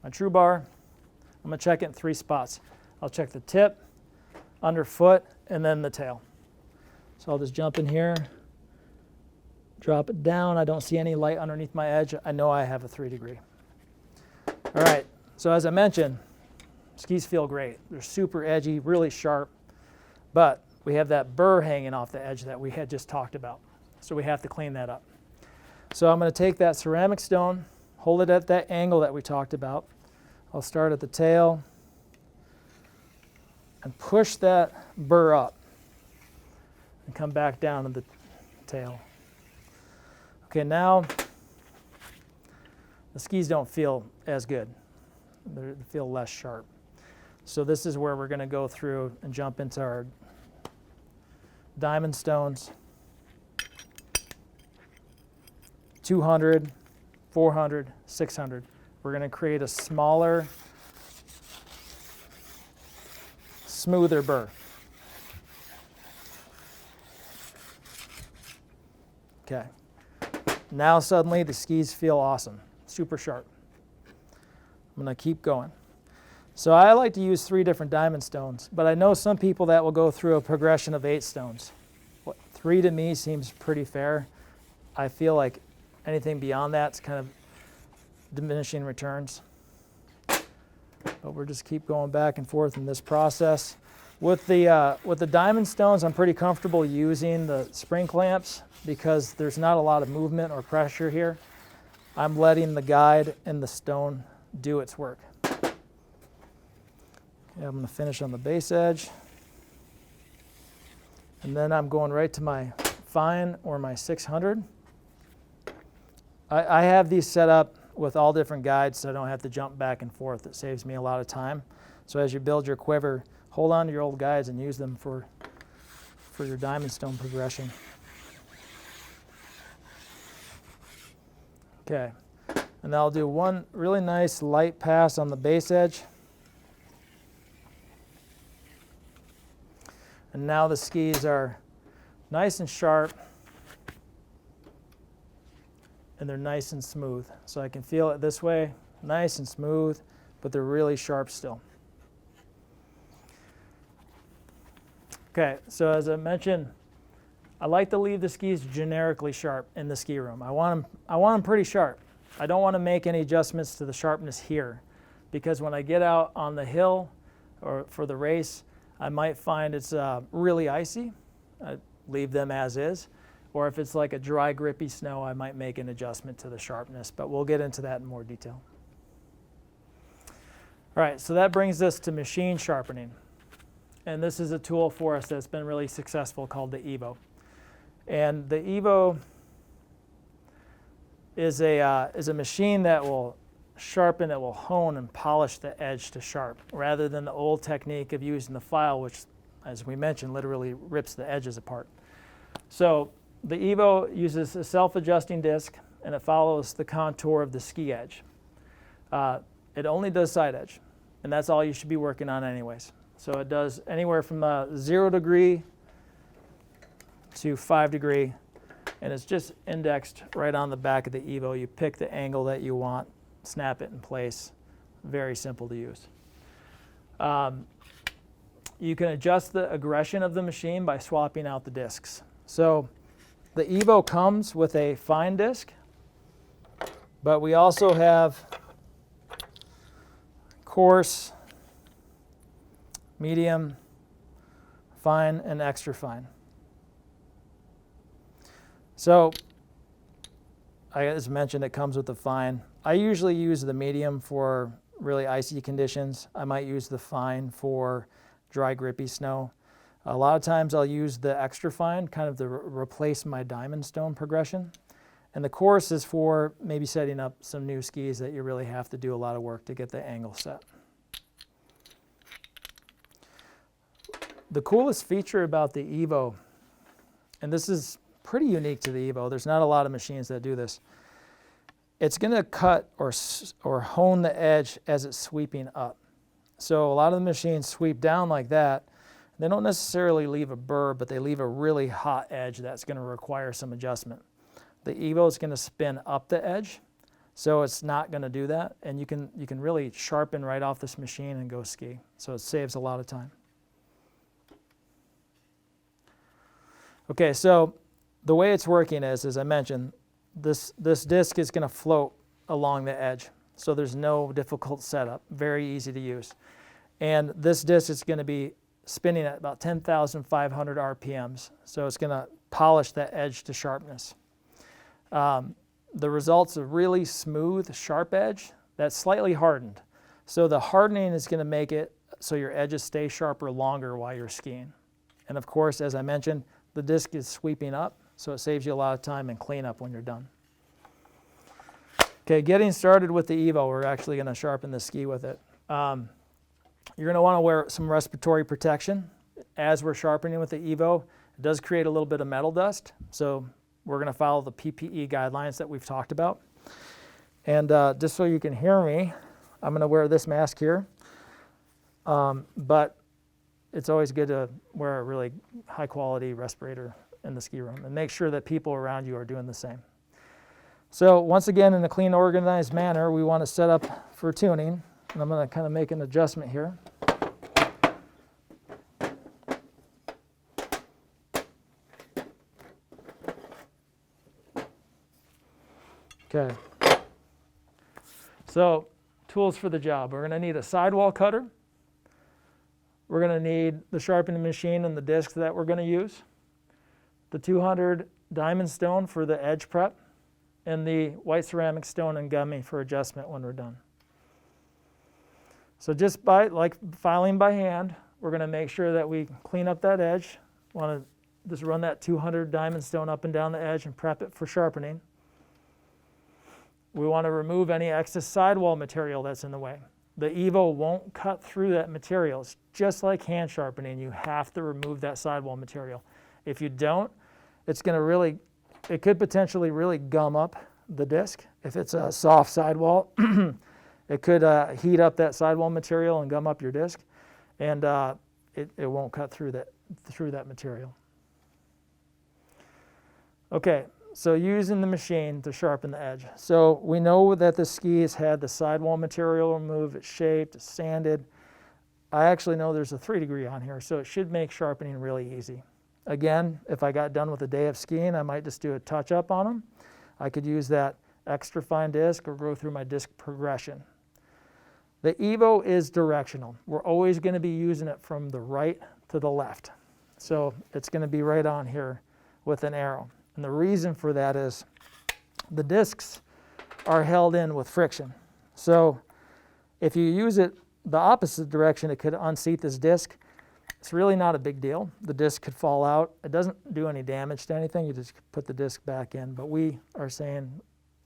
my true bar, I'm going to check it in 3 spots. I'll check the tip, underfoot, and then the tail. So I'll just jump in here, drop it down. I don't see any light underneath my edge. I know I have a 3-degree. All right. So as I mentioned, skis feel great. They're super edgy, really sharp, but we have that burr hanging off the edge that we had just talked about. So we have to clean that up. So I'm going to take that ceramic stone, hold it at that angle that we talked about. I'll start at the tail and push that burr up and come back down to the tail. Okay, now the skis don't feel as good. They feel less sharp. So this is where we're going to go through and jump into our diamond stones. 200, 400, 600. We're going to create a smaller, smoother burr. Okay. Now suddenly the skis feel awesome, super sharp. I'm going to keep going. So I like to use 3 different diamond stones, but I know some people that will go through a progression of 8 stones. 3 to me seems pretty fair. I feel like anything beyond that's kind of diminishing returns. But we'll just keep going back and forth in this process. With the diamond stones, I'm pretty comfortable using the spring clamps because there's not a lot of movement or pressure here. I'm letting the guide and the stone do its work. Okay, I'm going to finish on the base edge. And then I'm going right to my fine or my 600. I have these set up with all different guides so I don't have to jump back and forth. It saves me a lot of time. So as you build your quiver, hold on to your old guides and use them for your diamond stone progression. Okay. And I'll do one really nice light pass on the base edge. And now the skis are nice and sharp, and they're nice and smooth. So I can feel it this way, nice and smooth, but they're really sharp still. Okay, so as I mentioned, I like to leave the skis generically sharp in the ski room. I want them pretty sharp. I don't want to make any adjustments to the sharpness here because when I get out on the hill or for the race, I might find it's really icy. I leave them as is. Or if it's like a dry, grippy snow, I might make an adjustment to the sharpness, but we'll get into that in more detail. All right, so that brings us to machine sharpening. And this is a tool for us that's been really successful called the Evo. And the Evo is a machine that will sharpen, it will hone and polish the edge to sharp, rather than the old technique of using the file, which, as we mentioned, literally rips the edges apart. So the Evo uses a self-adjusting disc, and it follows the contour of the ski edge. It only does side edge, and that's all you should be working on anyways. So it does anywhere from 0 degree to 5 degree, and it's just indexed right on the back of the Evo. You pick the angle that you want, snap it in place. Very simple to use. You can adjust the aggression of the machine by swapping out the discs. So the Evo comes with a fine disc, but we also have coarse, medium, fine, and extra fine. So, as mentioned, it comes with the fine. I usually use the medium for really icy conditions. I might use the fine for dry, grippy snow. A lot of times I'll use the extra fine, kind of to replace my diamond stone progression. And the coarse is for maybe setting up some new skis that you really have to do a lot of work to get the angle set. The coolest feature about the Evo, and this is pretty unique to the Evo, there's not a lot of machines that do this. It's going to cut or hone the edge as it's sweeping up. So a lot of the machines sweep down like that. They don't necessarily leave a burr, but they leave a really hot edge that's going to require some adjustment. The Evo is going to spin up the edge, so it's not going to do that. And you can really sharpen right off this machine and go ski. So it saves a lot of time. Okay, so the way it's working is, as I mentioned, this disc is going to float along the edge. So there's no difficult setup, very easy to use. And this disc is going to be spinning at about 10,500 RPMs. So it's going to polish that edge to sharpness. The result's a really smooth, sharp edge that's slightly hardened. So the hardening is going to make it so your edges stay sharper longer while you're skiing. And of course, as I mentioned, the disc is sweeping up, so it saves you a lot of time and cleanup when you're done. Okay, getting started with the Evo, we're actually going to sharpen the ski with it. You're going to want to wear some respiratory protection. As we're sharpening with the Evo, it does create a little bit of metal dust, so we're going to follow the PPE guidelines that we've talked about. And just so you can hear me, I'm going to wear this mask here. But it's always good to wear a really high quality respirator in the ski room and make sure that people around you are doing the same. So once again, in a clean, organized manner, we want to set up for tuning. And I'm going to kind of make an adjustment here. Okay. So tools for the job. We're going to need a sidewall cutter. We're going to need the sharpening machine and the discs that we're going to use, the 200 diamond stone for the edge prep, and the white ceramic stone and gummy for adjustment when we're done. So just by filing by hand, we're going to make sure that we clean up that edge. Want to just run that 200 diamond stone up and down the edge and prep it for sharpening. We want to remove any excess sidewall material that's in the way. The Evo won't cut through that material. It's just like hand sharpening. You have to remove that sidewall material. If you don't, it's going to it could potentially really gum up the disc. If it's a soft sidewall, it could heat up that sidewall material and gum up your disc, and it won't cut through that material. Okay. So using the machine to sharpen the edge. So we know that the ski has had the sidewall material removed, it's shaped, it's sanded. I actually know there's a 3 degree on here, so it should make sharpening really easy. Again, if I got done with a day of skiing, I might just do a touch up on them. I could use that extra fine disc or go through my disc progression. The Evo is directional. We're always going to be using it from the right to the left. So it's going to be right on here with an arrow. And the reason for that is the discs are held in with friction. So if you use it the opposite direction, it could unseat this disc. It's really not a big deal. The disc could fall out. It doesn't do any damage to anything. You just put the disc back in. But we are saying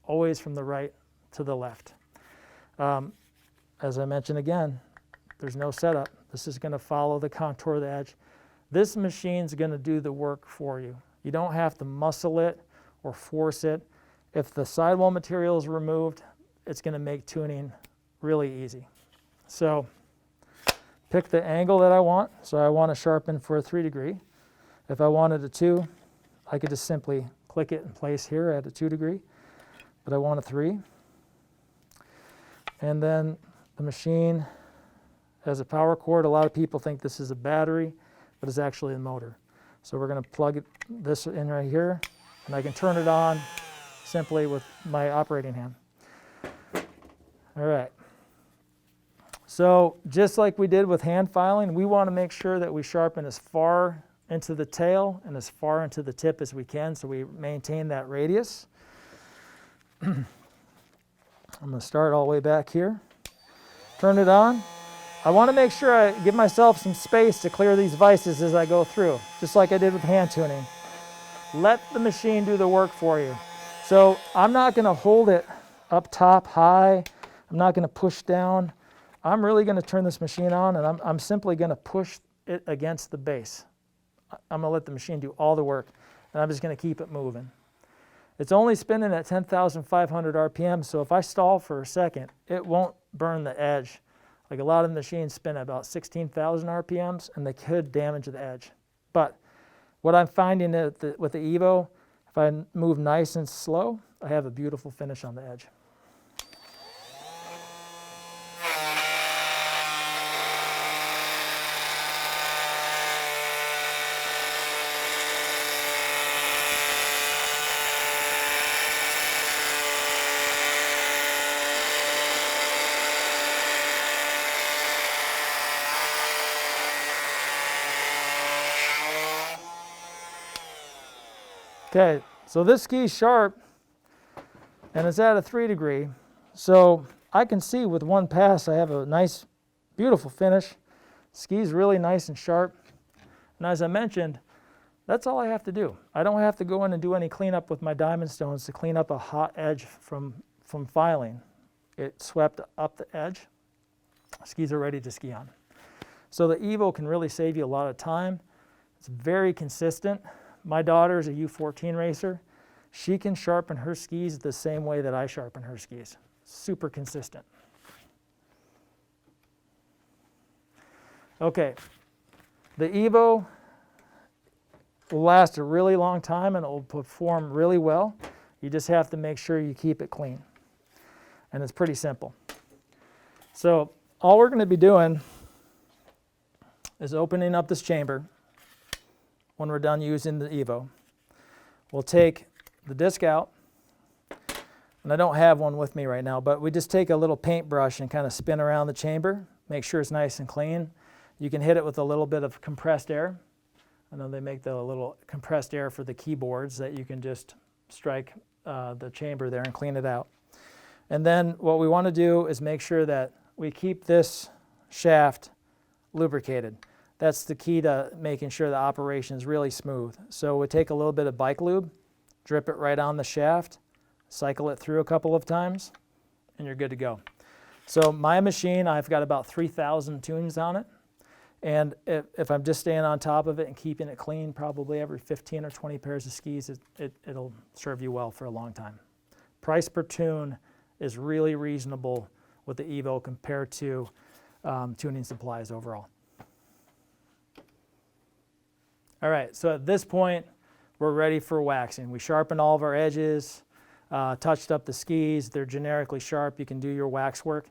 always from the right to the left. As I mentioned again, there's no setup. This is going to follow the contour of the edge. This machine's going to do the work for you. You don't have to muscle it or force it. If the sidewall material is removed, it's going to make tuning really easy. So pick the angle that I want. So I want to sharpen for a 3 degree. If I wanted a 2, I could just simply click it in place here at a 2 degree, but I want a 3. And then the machine has a power cord. A lot of people think this is a battery, but it's actually a motor. So we're going to plug this in right here, and I can turn it on simply with my operating hand. All right. So just like we did with hand filing, we want to make sure that we sharpen as far into the tail and as far into the tip as we can, so we maintain that radius. I'm going to start all the way back here. Turn it on. I want to make sure I give myself some space to clear these vices as I go through, just like I did with hand tuning. Let the machine do the work for you. So I'm not going to hold it up top high. I'm not going to push down. I'm really going to turn this machine on, and I'm simply going to push it against the base. I'm going to let the machine do all the work, and I'm just going to keep it moving. It's only spinning at 10,500 RPM, so if I stall for a second, it won't burn the edge. Like a lot of machines spin at about 16,000 RPMs, and they could damage the edge. But what I'm finding with the Evo, if I move nice and slow, I have a beautiful finish on the edge. Okay, so this ski's sharp, and it's at a 3 degree. So I can see with one pass I have a nice, beautiful finish. Ski's really nice and sharp. And as I mentioned, that's all I have to do. I don't have to go in and do any cleanup with my diamond stones to clean up a hot edge from filing. It swept up the edge. Skis are ready to ski on. So the Evo can really save you a lot of time. It's very consistent. My daughter is a U14 racer. She can sharpen her skis the same way that I sharpen her skis. Super consistent. Okay, the Evo will last a really long time and it will perform really well. You just have to make sure you keep it clean. And it's pretty simple. So all we're going to be doing is opening up this chamber. When we're done using the Evo, we'll take the disc out, and I don't have one with me right now, but we just take a little paintbrush and kind of spin around the chamber, make sure it's nice and clean. You can hit it with a little bit of compressed air. I know they make the little compressed air for the keyboards that you can just strike the chamber there and clean it out. And then what we want to do is make sure that we keep this shaft lubricated. That's the key to making sure the operation is really smooth. So we take a little bit of bike lube, drip it right on the shaft, cycle it through a couple of times, and you're good to go. So my machine, I've got about 3,000 tunes on it. And if I'm just staying on top of it and keeping it clean, probably every 15 or 20 pairs of skis, it'll serve you well for a long time. Price per tune is really reasonable with the Evo compared to tuning supplies overall. All right, so at this point, we're ready for waxing. We sharpened all of our edges, touched up the skis. They're generically sharp. You can do your wax work.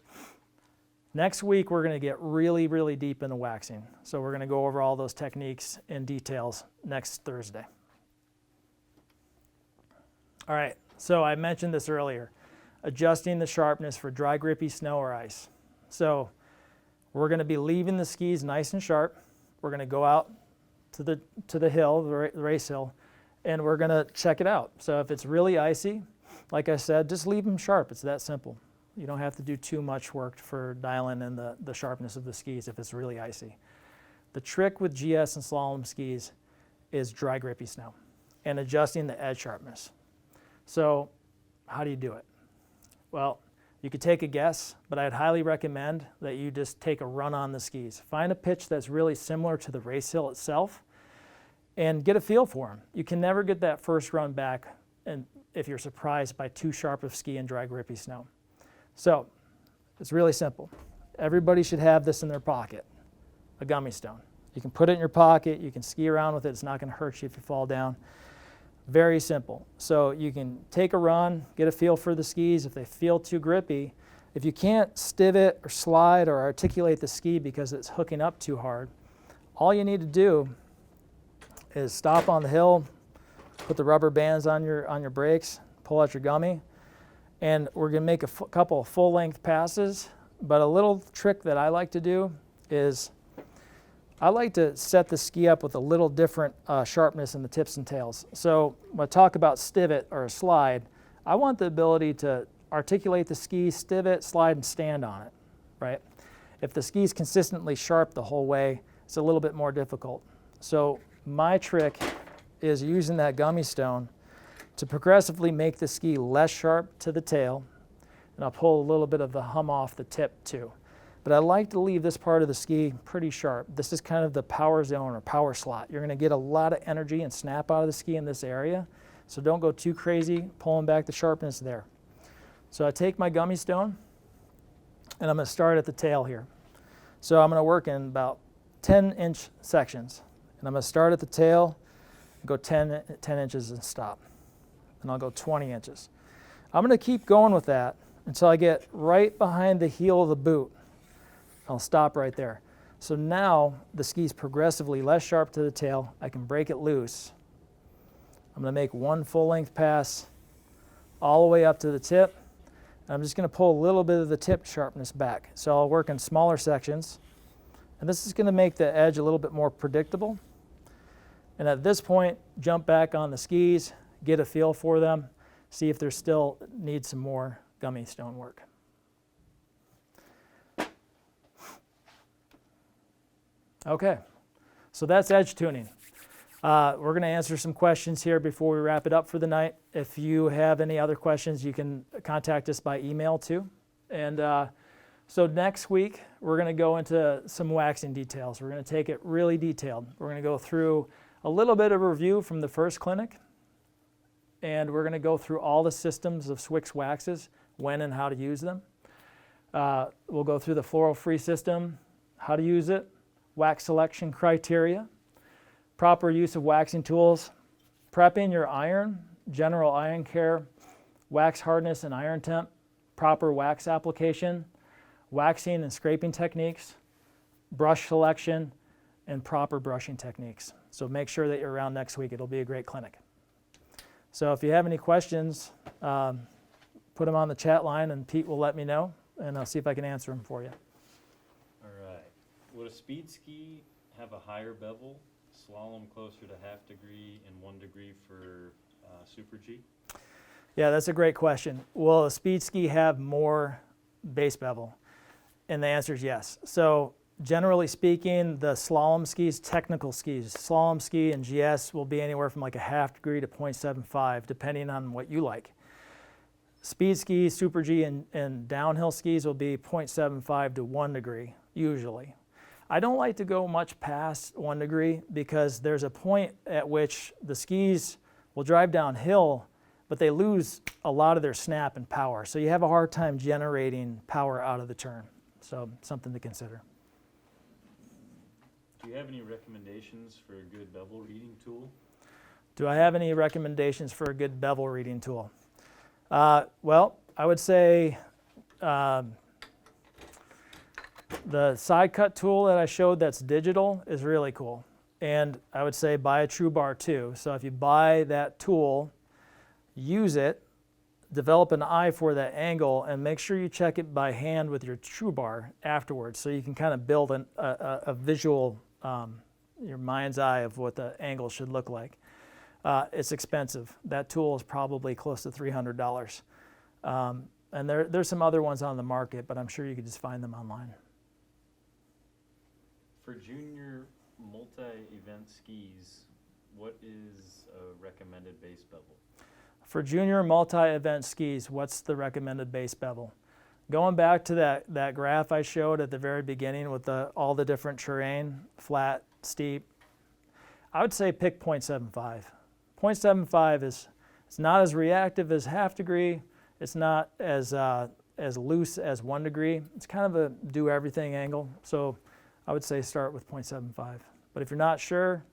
Next week, we're going to get really, really deep in the waxing. So we're going to go over all those techniques in details next Thursday. All right, so I mentioned this earlier, adjusting the sharpness for dry, grippy snow or ice. So we're going to be leaving the skis nice and sharp. We're going to go out to the hill, the race hill, and we're going to check it out. So if it's really icy, like I said, just leave them sharp. It's that simple. You don't have to do too much work for dialing in the sharpness of the skis if it's really icy. The trick with GS and slalom skis is dry, grippy snow and adjusting the edge sharpness. So how do you do it? Well, You could take a guess, but I'd highly recommend that you just take a run on the skis. Find a pitch that's really similar to the race hill itself and get a feel for them. You can never get that first run back and if you're surprised by too sharp of ski and dry, grippy snow. So it's really simple. Everybody should have this in their pocket, a gummy stone. You can put it in your pocket, you can ski around with it, it's not going to hurt you if you fall down. Very simple. So you can take a run, get a feel for the skis. If they feel too grippy, if you can't stivet or slide or articulate the ski because it's hooking up too hard, all you need to do is stop on the hill, put the rubber bands on your brakes, pull out your gummy, and we're going to make a couple of full-length passes. But a little trick that I like to do is I like to set the ski up with a little different sharpness in the tips and tails. So when I talk about stivet or a slide, I want the ability to articulate the ski, stivet, slide, and stand on it, right? If the ski's consistently sharp the whole way, it's a little bit more difficult. So my trick is using that gummy stone to progressively make the ski less sharp to the tail, and I'll pull a little bit of the hum off the tip too. But I like to leave this part of the ski pretty sharp. This is kind of the power zone or power slot. You're going to get a lot of energy and snap out of the ski in this area, so don't go too crazy pulling back the sharpness there. So I take my gummy stone, and I'm going to start at the tail here. So I'm going to work in about 10-inch sections, and I'm going to start at the tail, go 10 inches and stop, and I'll go 20 inches. I'm going to keep going with that until I get right behind the heel of the boot. I'll stop right there. So now the ski's progressively less sharp to the tail. I can break it loose. I'm going to make one full-length pass all the way up to the tip. And I'm just going to pull a little bit of the tip sharpness back. So I'll work in smaller sections. And this is going to make the edge a little bit more predictable. And at this point, jump back on the skis, get a feel for them, see if there still needs some more gummy stone work. Okay, so that's edge tuning. We're going to answer some questions here before we wrap it up for the night. If you have any other questions, you can contact us by email too. And so next week, we're going to go into some waxing details. We're going to take it really detailed. We're going to go through a little bit of review from the first clinic, and we're going to go through all the systems of Swix waxes, when and how to use them. We'll go through the floral-free system, how to use it, wax selection criteria, proper use of waxing tools, prepping your iron, general iron care, wax hardness and iron temp, proper wax application, waxing and scraping techniques, brush selection, and proper brushing techniques. So make sure that you're around next week. It'll be a great clinic. So if you have any questions, put them on the chat line and Pete will let me know, and I'll see if I can answer them for you. Would a speed ski have a higher bevel, slalom closer to ½ degree, and 1 degree for Super G? Yeah, that's a great question. Will a speed ski have more base bevel? And the answer is yes. So generally speaking, the slalom skis, technical skis, slalom ski and GS will be anywhere from like a ½ degree to 0.75, depending on what you like. Speed skis, Super G, and downhill skis will be 0.75 to 1 degree, usually. I don't like to go much past 1 degree because there's a point at which the skis will drive downhill, but they lose a lot of their snap and power. So you have a hard time generating power out of the turn. So something to consider. Do you have any recommendations for a good bevel reading tool? Do I have any recommendations for a good bevel reading tool? Well, I would say the side cut tool that I showed that's digital is really cool. And I would say buy a True Bar too. So if you buy that tool, use it, develop an eye for that angle, and make sure you check it by hand with your True Bar afterwards so you can kind of build a visual, your mind's eye of what the angle should look like. It's expensive. That tool is probably close to $300. And there's some other ones on the market, but I'm sure you could just find them online. For junior multi-event skis, what is a recommended base bevel? For junior multi-event skis, what's the recommended base bevel? Going back to that graph I showed at the very beginning with all the different terrain, flat, steep, I would say pick 0.75. 0.75 it's not as reactive as half degree. It's not as loose as 1 degree. It's kind of a do everything angle. So I would say start with 0.75. But if you're not sure,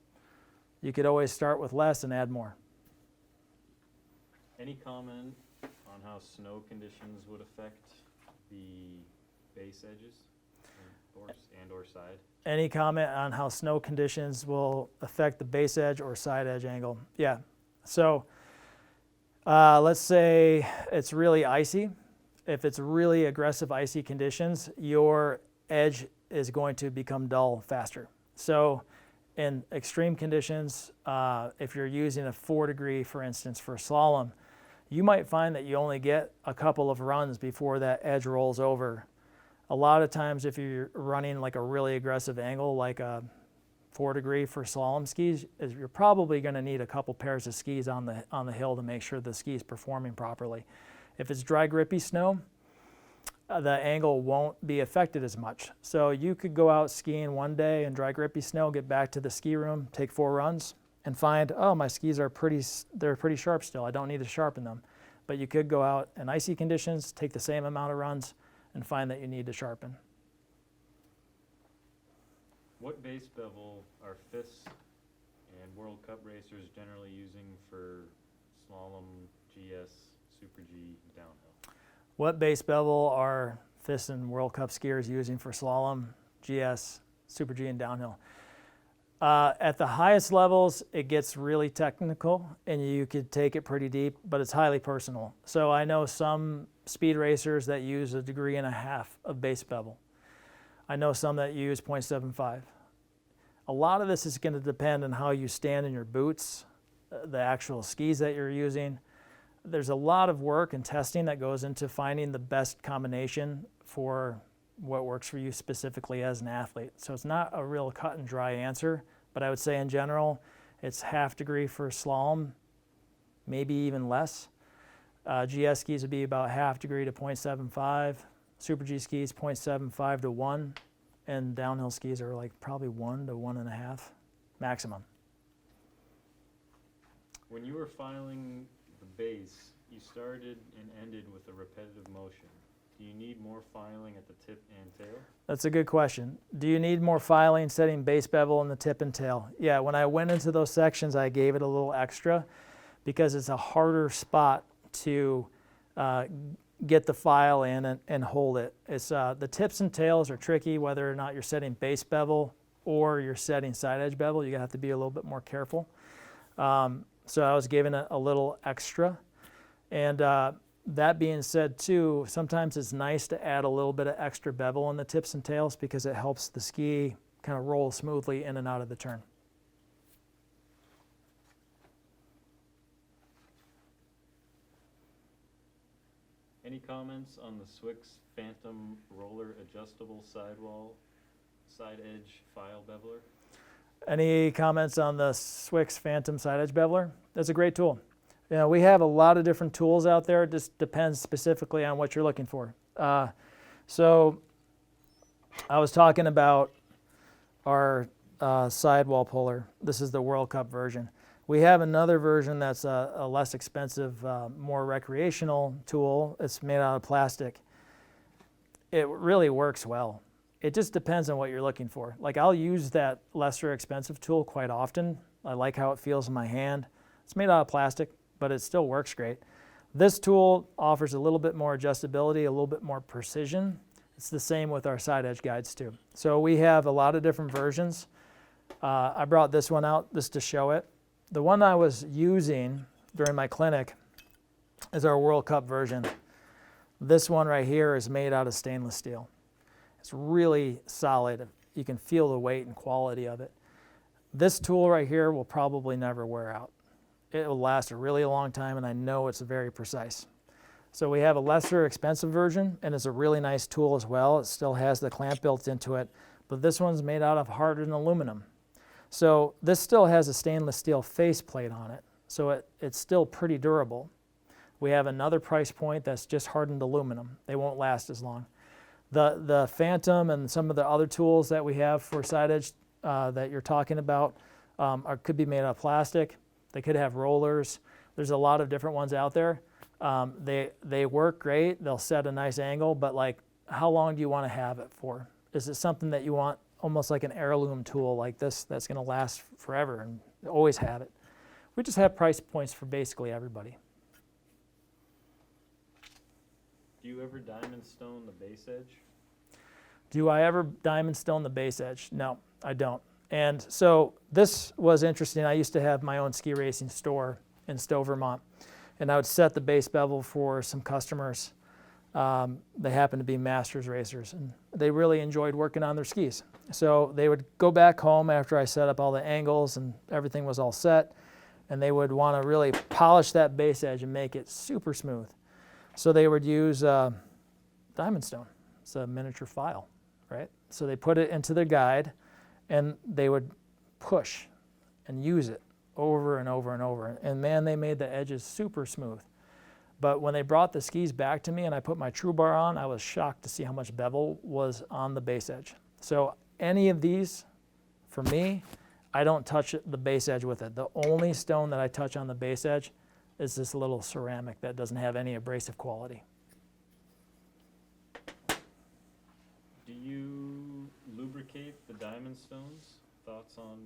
you could always start with less and add more. Any comment on how snow conditions would affect the base edges or side? Any comment on how snow conditions will affect the base edge or side edge angle? Yeah. So let's say it's really icy. If it's really aggressive icy conditions, your edge is going to become dull faster. So in extreme conditions, if you're using a 4 degree, for instance, for slalom, you might find that you only get a couple of runs before that edge rolls over. A lot of times if you're running like a really aggressive angle, like a 4 degree for slalom skis, you're probably going to need a couple pairs of skis on the hill to make sure the ski is performing properly. If it's dry, grippy snow, the angle won't be affected as much. So you could go out skiing one day in dry, grippy snow, get back to the ski room, take 4 runs, and find, oh, my skis are pretty sharp still. I don't need to sharpen them. But you could go out in icy conditions, take the same amount of runs, and find that you need to sharpen. What base bevel are FIS and World Cup racers generally using for slalom, GS, Super G, downhill? What base bevel are FIS and World Cup skiers using for slalom, GS, Super G, and downhill? At the highest levels, it gets really technical, and you could take it pretty deep, but it's highly personal. So I know some speed racers that use 1.5 degrees of base bevel. I know some that use 0.75. A lot of this is going to depend on how you stand in your boots, the actual skis that you're using. There's a lot of work and testing that goes into finding the best combination for what works for you specifically as an athlete. So it's not a real cut and dry answer, but I would say in general, it's 0.5 degree for slalom, maybe even less. GS skis would be about 0.5 degree to 0.75. Super G skis, 0.75 to 1. And downhill skis are like probably 1 to 1.5 maximum. When you were filing the base, you started and ended with a repetitive motion. Do you need more filing at the tip and tail? That's a good question. Do you need more filing setting base bevel in the tip and tail? Yeah, when I went into those sections, I gave it a little extra because it's a harder spot to get the file in and hold it. It's the tips and tails are tricky, whether or not you're setting base bevel or you're setting side edge bevel. You have to be a little bit more careful. So I was giving it a little extra. And that being said too, sometimes it's nice to add a little bit of extra bevel in the tips and tails because it helps the ski kind of roll smoothly in and out of the turn. Any comments on the Swix Phantom Roller Adjustable Sidewall Side Edge File Beveler? Any comments on the Swix Phantom Side Edge Beveler? That's a great tool. You know, we have a lot of different tools out there. It just depends specifically on what you're looking for. So I was talking about our sidewall puller. This is the World Cup version. We have another version that's a less expensive, more recreational tool. It's made out of plastic. It really works well. It just depends on what you're looking for. Like I'll use that lesser expensive tool quite often. I like how it feels in my hand. It's made out of plastic, but it still works great. This tool offers a little bit more adjustability, a little bit more precision. It's the same with our side edge guides too. So we have a lot of different versions. I brought this one out just to show it. The one I was using during my clinic is our World Cup version. This one right here is made out of stainless steel. It's really solid. You can feel the weight and quality of it. This tool right here will probably never wear out. It will last a really long time, and I know it's very precise. So we have a lesser expensive version, and it's a really nice tool as well. It still has the clamp built into it, but this one's made out of hardened aluminum. So this still has a stainless steel face plate on it, so it's still pretty durable. We have another price point that's just hardened aluminum. They won't last as long. The Phantom and some of the other tools that we have for side edge that you're talking about could be made out of plastic. They could have rollers. There's a lot of different ones out there. They work great. They'll set a nice angle, but like, how long do you want to have it for? Is it something that you want almost like an heirloom tool like this that's going to last forever and always have it? We just have price points for basically everybody. Do you ever diamond stone the base edge? Do I ever diamond stone the base edge? No, I don't. And so this was interesting. I used to have my own ski racing store in Stowe, Vermont, and I would set the base bevel for some customers. They happened to be masters racers, and they really enjoyed working on their skis. So they would go back home after I set up all the angles and everything was all set, and they would want to really polish that base edge and make it super smooth. So they would use diamond stone. It's a miniature file, right? So they put it into their guide, and they would push and use it over and over and over. And man, they made the edges super smooth. But when they brought the skis back to me and I put my True Bar on, I was shocked to see how much bevel was on the base edge. So any of these, for me, I don't touch the base edge with it. The only stone that I touch on the base edge is this little ceramic that doesn't have any abrasive quality. Do you lubricate the diamond stones? Thoughts on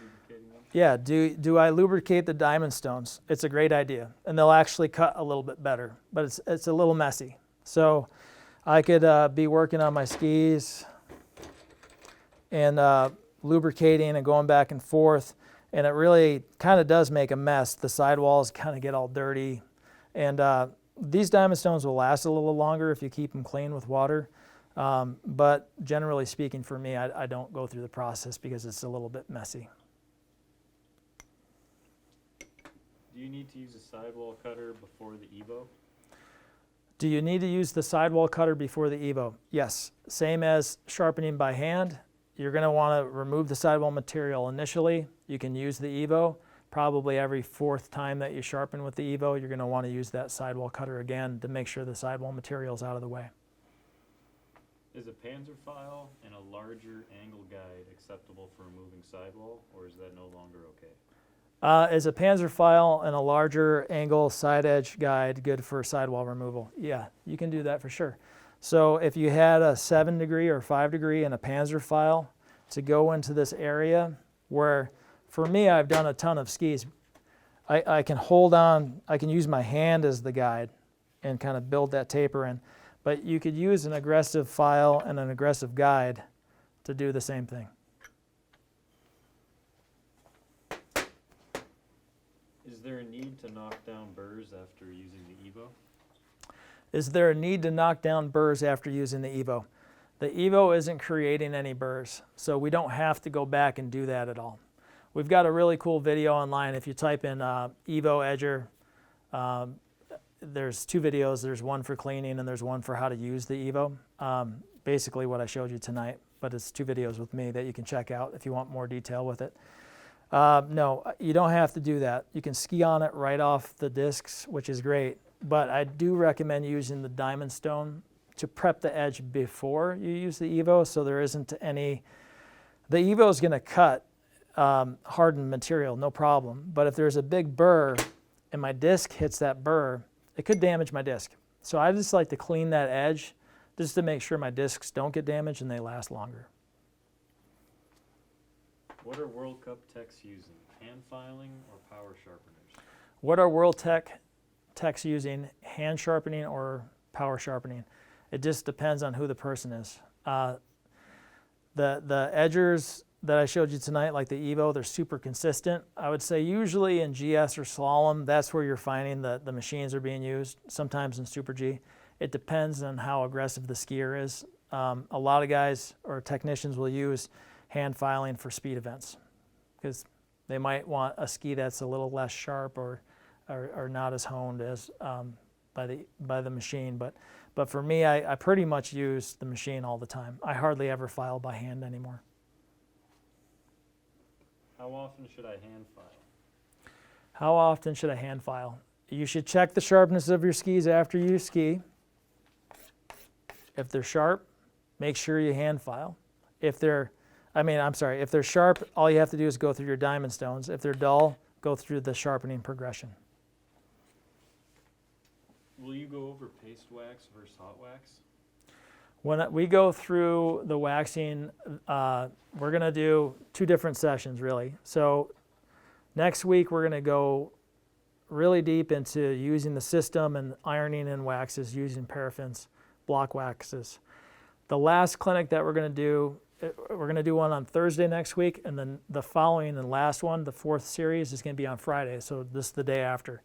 lubricating them? Yeah, do I lubricate the diamond stones? It's a great idea, and they'll actually cut a little bit better, but it's a little messy. So I could be working on my skis and lubricating and going back and forth, and it really kind of does make a mess. The sidewalls kind of get all dirty, and these diamond stones will last a little longer if you keep them clean with water. But generally speaking, for me, I don't go through the process because it's a little bit messy. Do you need to use a sidewall cutter before the Evo? Do you need to use the sidewall cutter before the Evo? Yes. Same as sharpening by hand. You're going to want to remove the sidewall material initially. You can use the Evo. Probably every fourth time that you sharpen with the Evo, you're going to want to use that sidewall cutter again to make sure the sidewall material is out of the way. Is a Panzer file and a larger angle guide acceptable for removing sidewall, or is that no longer okay? Is a Panzer file and a larger angle side edge guide good for sidewall removal? Yeah, you can do that for sure. So if you had a 7 degree or 5 degree and a Panzer file to go into this area where, for me, I've done a ton of skis, I can hold on, I can use my hand as the guide and kind of build that taper in. But you could use an aggressive file and an aggressive guide to do the same thing. Is there a need to knock down burrs after using the Evo? Is there a need to knock down burrs after using the Evo? The Evo isn't creating any burrs, so we don't have to go back and do that at all. We've got a really cool video online. If you type in Evo edger, there's 2 videos. There's one for cleaning and there's one for how to use the Evo. Basically what I showed you tonight, but it's 2 videos with me that you can check out if you want more detail with it. No, you don't have to do that. You can ski on it right off the discs, which is great, but I do recommend using the diamond stone to prep the edge before you use the Evo, so there isn't any. The Evo is going to cut hardened material, no problem, but if there's a big burr and my disc hits that burr, it could damage my disc. So I just like to clean that edge just to make sure my discs don't get damaged and they last longer. What are World Cup techs using? Hand filing or power sharpeners? What are World techs using? Hand sharpening or power sharpening? It just depends on who the person is. The edgers that I showed you tonight, like the Evo, they're super consistent. I would say usually in GS or slalom, that's where you're finding the machines are being used, sometimes in Super G. It depends on how aggressive the skier is. A lot of guys or technicians will use hand filing for speed events because they might want a ski that's a little less sharp or not as honed as by the machine. But for me, I pretty much use the machine all the time. I hardly ever file by hand anymore. How often should I hand file? How often should I hand file? You should check the sharpness of your skis after you ski. If they're sharp, make sure you hand file. If they're sharp, all you have to do is go through your diamond stones. If they're dull, go through the sharpening progression. Will you go over paste wax versus hot wax? When we go through the waxing, we're going to do 2 different sessions, really. So next week, we're going to go really deep into using the system and ironing in waxes, using paraffins, block waxes. The last clinic that we're going to do one on Thursday next week, and then the following and last one, the 4th series, is going to be on Friday, so this is the day after.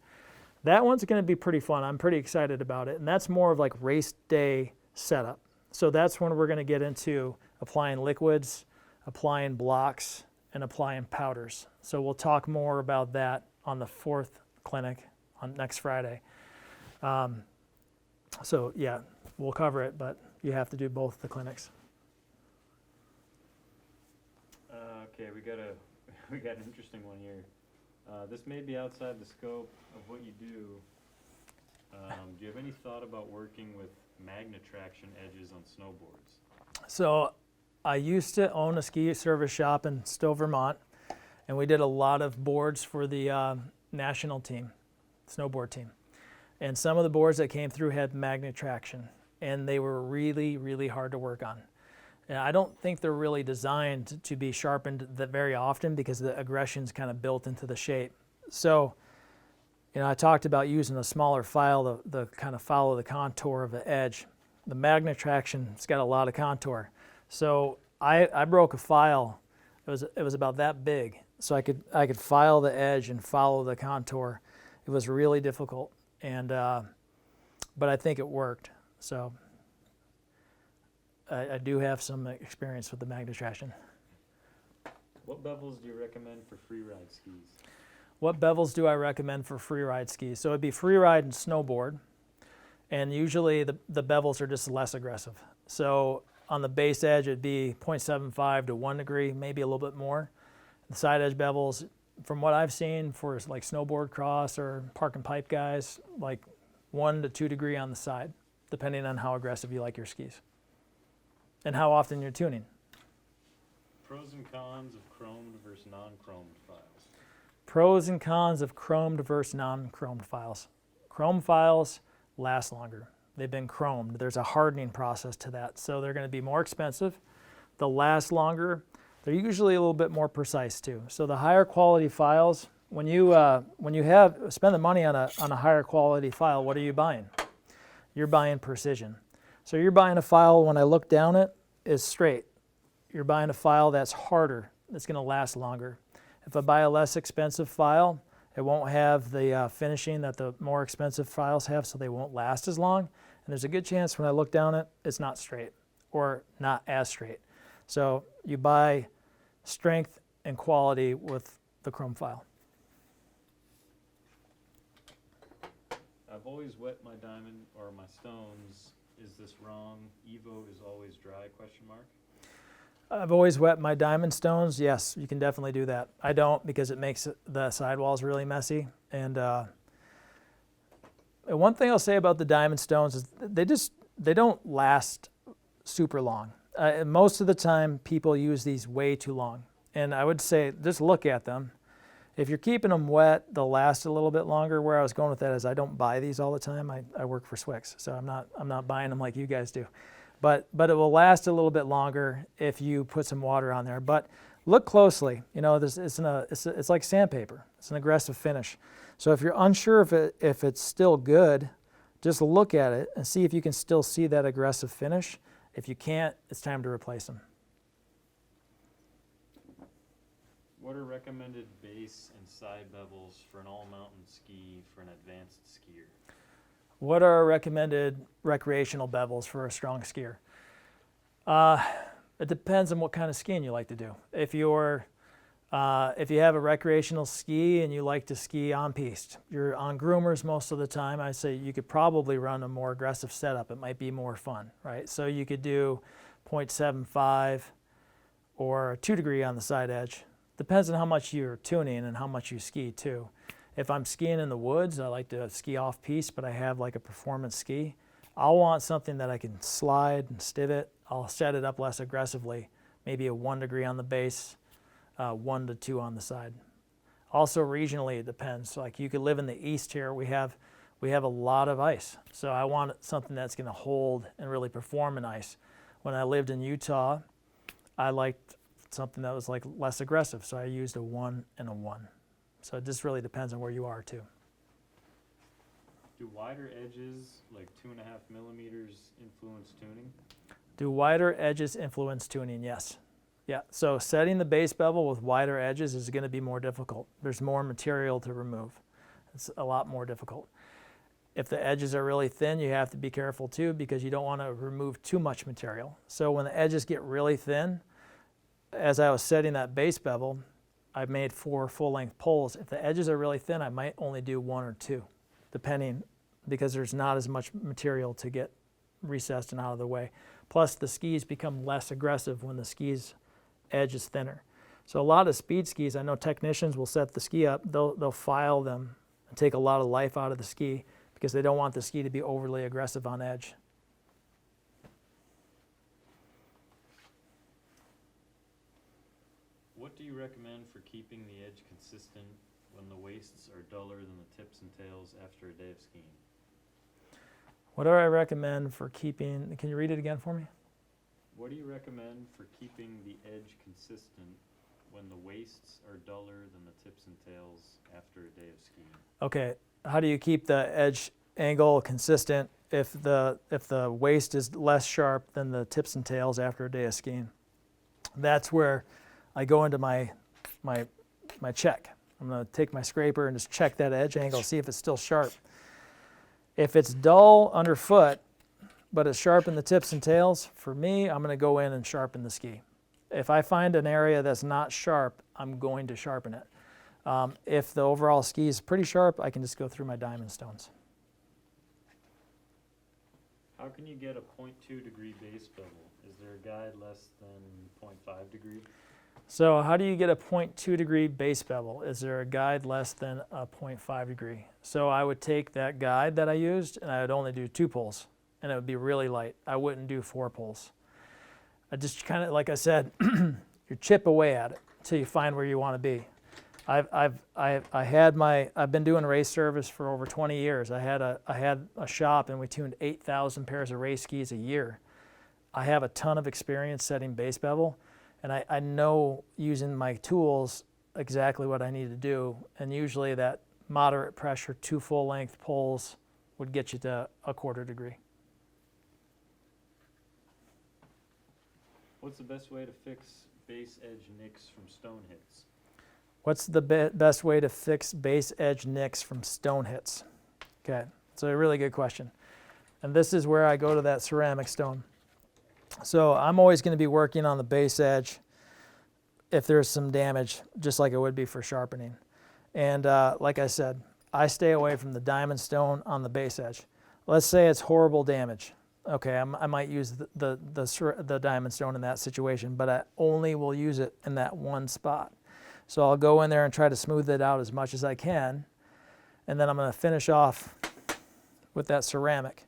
That one's going to be pretty fun. I'm pretty excited about it, and that's more of like race day setup. So that's when we're going to get into applying liquids, applying blocks, and applying powders. So we'll talk more about that on the 4th clinic on next Friday. So yeah, we'll cover it, but you have to do both the clinics. Okay, we got an interesting one here. This may be outside the scope of what you do. Do you have any thought about working with magnet traction edges on snowboards? So I used to own a ski service shop in Stowe, Vermont, and we did a lot of boards for the national team, snowboard team. And some of the boards that came through had magnet traction, and they were really, really hard to work on. And I don't think they're really designed to be sharpened that very often because the aggression's kind of built into the shape. So, I talked about using a smaller file to kind of follow the contour of the edge. The magnet traction's got a lot of contour. So I broke a file. It was about that big, so I could file the edge and follow the contour. It was really difficult, and but I think it worked. So I do have some experience with the magnet traction. What bevels do you recommend for freeride skis? What bevels do I recommend for freeride skis? So it'd be freeride and snowboard, and usually the bevels are just less aggressive. So on the base edge, it'd be 0.75 to 1 degree, maybe a little bit more. The side edge bevels, from what I've seen for like snowboard cross or park and pipe guys, like 1 to 2 degree on the side, depending on how aggressive you like your skis and how often you're tuning. Pros and cons of chromed versus non-chromed files. Pros and cons of chromed versus non-chromed files. Chrome files last longer. They've been chromed. There's a hardening process to that, so they're going to be more expensive. They'll last longer. They're usually a little bit more precise too. So the higher quality files, when you spend the money on a higher quality file, what are you buying? You're buying precision. So you're buying a file, when I look down it, is straight. You're buying a file that's harder, that's going to last longer. If I buy a less expensive file, it won't have the finishing that the more expensive files have, so they won't last as long. And there's a good chance when I look down it, it's not straight or not as straight. So you buy strength and quality with the chrome file. I've always wet my diamond or my stones. Is this wrong? Evo is always dry, question mark? I've always wet my diamond stones. Yes, you can definitely do that. I don't, because it makes the sidewalls really messy. And one thing I'll say about the diamond stones is they don't last super long. Most of the time, people use these way too long. And I would say, just look at them. If you're keeping them wet, they'll last a little bit longer. Where I was going with that is I don't buy these all the time. I work for Swix, so I'm not buying them like you guys do. But it will last a little bit longer if you put some water on there. But look closely. It's like sandpaper. It's an aggressive finish. So if you're unsure if it's still good, just look at it and see if you can still see that aggressive finish. If you can't, it's time to replace them. What are recommended base and side bevels for an all-mountain ski for an advanced skier? What are recommended recreational bevels for a strong skier? It depends on what kind of skiing you like to do. If you have a recreational ski and you like to ski on piste, you're on groomers most of the time, I say you could probably run a more aggressive setup. It might be more fun, right? So you could do 0.75 or 2 degree on the side edge. Depends on how much you're tuning and how much you ski too. If I'm skiing in the woods, I like to ski off-piste, but I have like a performance ski. I'll want something that I can slide and stivot. I'll set it up less aggressively, maybe a 1 degree on the base, 1 to 2 on the side. Also regionally, it depends. Like you could live in the east here, we have a lot of ice. So I want something that's gonna hold and really perform in ice. When I lived in Utah, I liked something that was like less aggressive, so I used a 1 and a 1. So it just really depends on where you are too. Do wider edges, like 2.5 millimeters, influence tuning? Do wider edges influence tuning? Yes. Yeah, so setting the base bevel with wider edges is going to be more difficult. There's more material to remove. It's a lot more difficult. If the edges are really thin, you have to be careful too, because you don't want to remove too much material. So when the edges get really thin, as I was setting that base bevel, I made 4 full-length poles. If the edges are really thin, I might only do 1 or 2, depending, because there's not as much material to get recessed and out of the way. Plus, the skis become less aggressive when the ski's edge is thinner. So a lot of speed skis, I know technicians will set the ski up, they'll file them and take a lot of life out of the ski because they don't want the ski to be overly aggressive on edge. What do you recommend for keeping the edge consistent when the waists are duller than the tips and tails after a day of skiing? What do I recommend for keeping, can you read it again for me? What do you recommend for keeping the edge consistent when the waists are duller than the tips and tails after a day of skiing? Okay, how do you keep the edge angle consistent if the waist is less sharp than the tips and tails after a day of skiing? That's where I go into my check. I'm going to take my scraper and just check that edge angle, see if it's still sharp. If it's dull underfoot, but it's sharp in the tips and tails, for me, I'm going to go in and sharpen the ski. If I find an area that's not sharp, I'm going to sharpen it. If the overall ski is pretty sharp, I can just go through my diamond stones. How can you get a 0.2 degree base bevel? Is there a guide less than 0.5 degree? So how do you get a 0.2 degree base bevel? Is there a guide less than a 0.5 degree? So I would take that guide that I used and I would only do 2 pulls, and it would be really light. I wouldn't do 4 pulls. I just kind of, like I said, you chip away at it until you find where you want to be. I've been doing race service for over 20 years. I had a shop and we tuned 8,000 pairs of race skis a year. I have a ton of experience setting base bevel, and I know using my tools exactly what I need to do. And usually that moderate pressure 2 full-length pulls would get you to a 1/4 degree. What's the best way to fix base edge nicks from stone hits? What's the best way to fix base edge nicks from stone hits? Okay, so a really good question. And this is where I go to that ceramic stone. So I'm always going to be working on the base edge if there's some damage, just like it would be for sharpening. And like I said, I stay away from the diamond stone on the base edge. Let's say it's horrible damage. Okay, I might use the diamond stone in that situation, but I only will use it in that one spot. So I'll go in there and try to smooth it out as much as I can, and then I'm going to finish off with that ceramic.